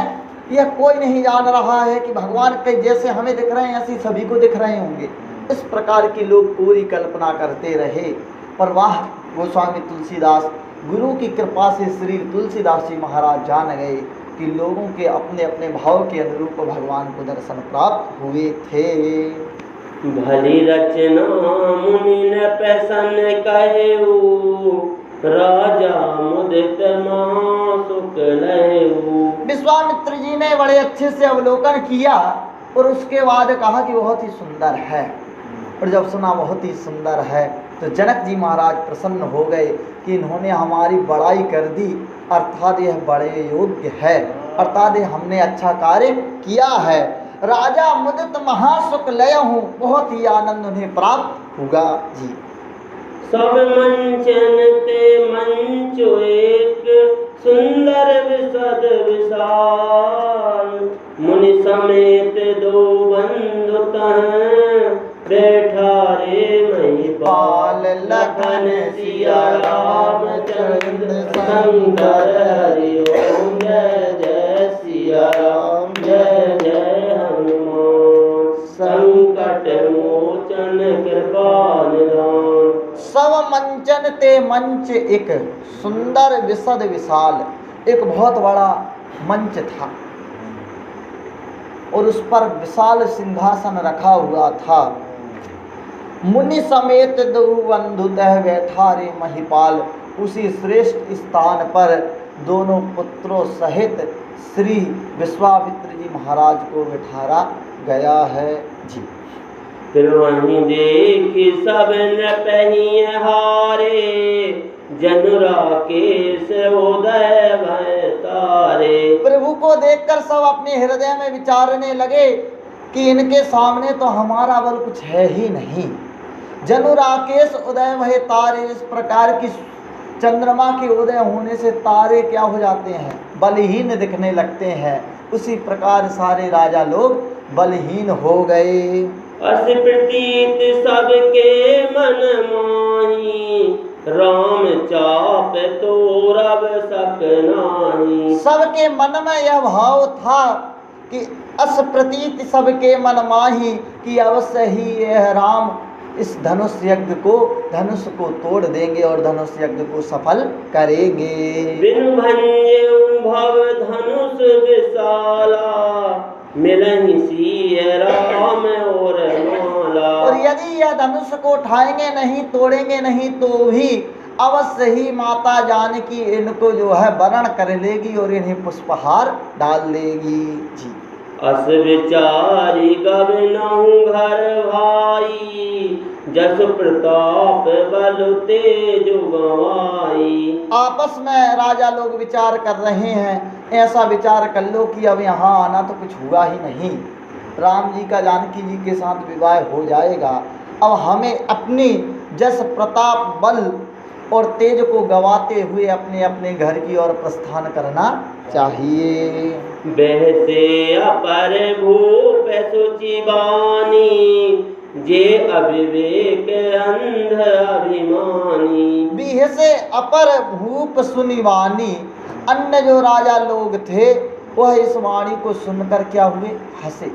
यह कोई नहीं जान रहा है कि भगवान के जैसे हमें दिख रहे हैं ऐसे सभी को दिख रहे होंगे। इस प्रकार की लोग पूरी कल्पना करते रहे। पर वाह, गोस्वामी तुलसीदास गुरु की कृपा से श्री तुलसीदास जी महाराज जान गए कि लोगों के अपने अपने भाव के अनुरूप भगवान को दर्शन प्राप्त हुए थे। भली रचना मुनि न पैसन कहेऊ, राजा मुदित सुख लहेऊ। विश्वामित्र जी ने बड़े अच्छे से अवलोकन किया और उसके बाद कहा कि बहुत ही सुंदर है। और जब सुना बहुत ही सुंदर है तो जनक जी महाराज प्रसन्न हो गए कि इन्होंने हमारी बड़ाई कर दी, अर्थात यह बड़े योग्य है, अर्थात हमने अच्छा कार्य किया है। राजा मुदित महासुख लय हूँ, बहुत ही आनंद उन्हें प्राप्त होगा जी। सब मंचन ते मंचो एक, सुंदर विशद विशाल। मुनि समेत दो बंधु तह, बैठा रे महिपाल। लखन सिया रामचंद्र शंकर हरि ओम। जय जय सिया राम, जय जय हनुमान। संकट मोचन कृपा निधान। सब मंचन ते मंच एक, सुंदर विशद विशाल। एक बहुत बड़ा मंच था और उस पर विशाल सिंहासन रखा हुआ था। मुनि समेत दो बंधु तह, बैठा रे महिपाल। उसी श्रेष्ठ स्थान पर दोनों पुत्रों सहित श्री विश्वामित्र जी महाराज को बिठाया गया है जी। फिर वहीं देखी सब न पहिए हारे, जनु राकेश उदय भय तारे। प्रभु को देखकर सब अपने हृदय में विचारने लगे कि इनके सामने तो हमारा बल कुछ है ही नहीं। जनु राकेश उदय भय तारे, इस प्रकार की चंद्रमा के उदय होने से तारे क्या हो जाते हैं? बलहीन दिखने लगते हैं। उसी प्रकार सारे राजा लोग बलहीन हो गए। अस प्रतीत सबके मन माही, राम चाप तो रब सक नाही। सबके मन में यह भाव था कि अस प्रतीत सबके मन माही, कि अवश्य ही यह राम इस धनुष यज्ञ को, धनुष को तोड़ देंगे और धनुष यज्ञ को सफल करेंगे। बिनु भंजे भव धनुष विशाला, मिलहि सिय राम और माला। और यदि यह धनुष को उठाएंगे नहीं, तोड़ेंगे नहीं, तो भी अवश्य ही माता जानकी इनको जो है वरण कर लेगी और इन्हें पुष्पहार डाल लेगी जी। अस विचारी गबनहु घर भाई, जस प्रताप बल तेज गवाई। आपस में राजा लोग विचार कर रहे हैं, ऐसा विचार कर लो कि अब यहाँ आना तो कुछ हुआ ही नहीं। राम जी का जानकी जी के साथ विवाह हो जाएगा। अब हमें अपनी जस प्रताप बल और तेज को गवाते हुए अपने अपने घर की ओर प्रस्थान करना चाहिए। बहसे अपर भूप सुचि बानी, जे अविवेक अंध अभिमानी। बीह से अपर भूप सुनिवानी, अन्य जो राजा लोग थे वह इस वाणी को सुनकर क्या हुए? हंसे।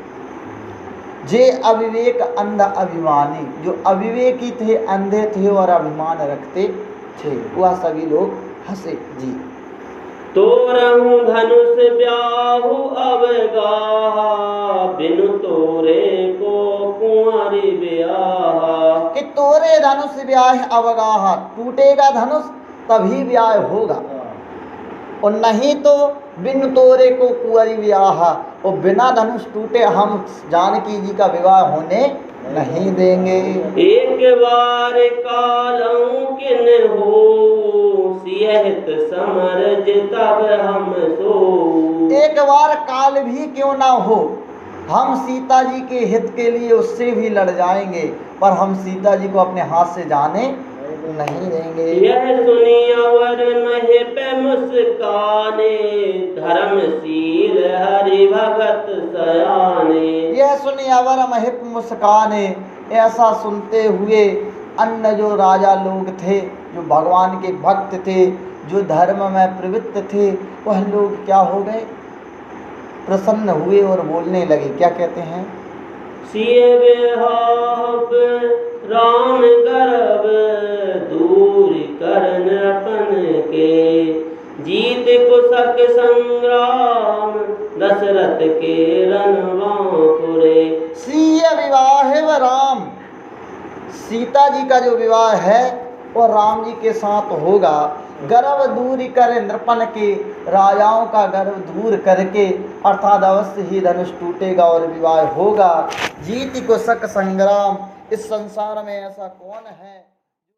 जे अविवेक अंध अभिमानी, जो अविवेकी थे, अंधे थे और अभिमान रखते थे, वह सभी लोग हंसे जी। तोरहु धनुष ब्याहु अवगाहा, बिनु तोरे को कुंवारी ब्याह। कि तोरे धनुष ब्याह अवगाह, टूटेगा धनुष तभी ब्याह होगा, और नहीं तो बिन तोरे को कुंवारी ब्याह, और बिना धनुष टूटे हम जानकी जी का विवाह होने नहीं देंगे। एक बार कालऊ किन हो, सियहित समरज तब हम सो। एक बार काल भी क्यों ना हो, हम सीता जी के हित के लिए उससे भी लड़ जाएंगे, पर हम सीता जी को अपने हाथ से जाने नहीं देंगे। यह सुनी अवर महेप मुस्काने, धर्मशील हरि भगत सयाने। यह सुनी अवर महिप मुस्काने, ऐसा सुनते हुए अन्य जो राजा लोग थे, जो भगवान के भक्त थे, जो धर्म में प्रवृत्त थे, वह लोग क्या हो गए, प्रसन्न हुए और बोलने लगे। क्या कहते हैं? सिय बेहाब राम गर्भ, दूर करन अपन के। जीत कुशक संग्राम, दशरथ के रणवापुरे। सीय विवाह व राम, सीता जी का जो विवाह है वो राम जी के साथ होगा। गर्व दूर कर नृपन के, राजाओं का गर्व दूर करके, अर्थात अवश्य ही धनुष टूटेगा और विवाह होगा। जीत को शक संग्राम, इस संसार में ऐसा कौन है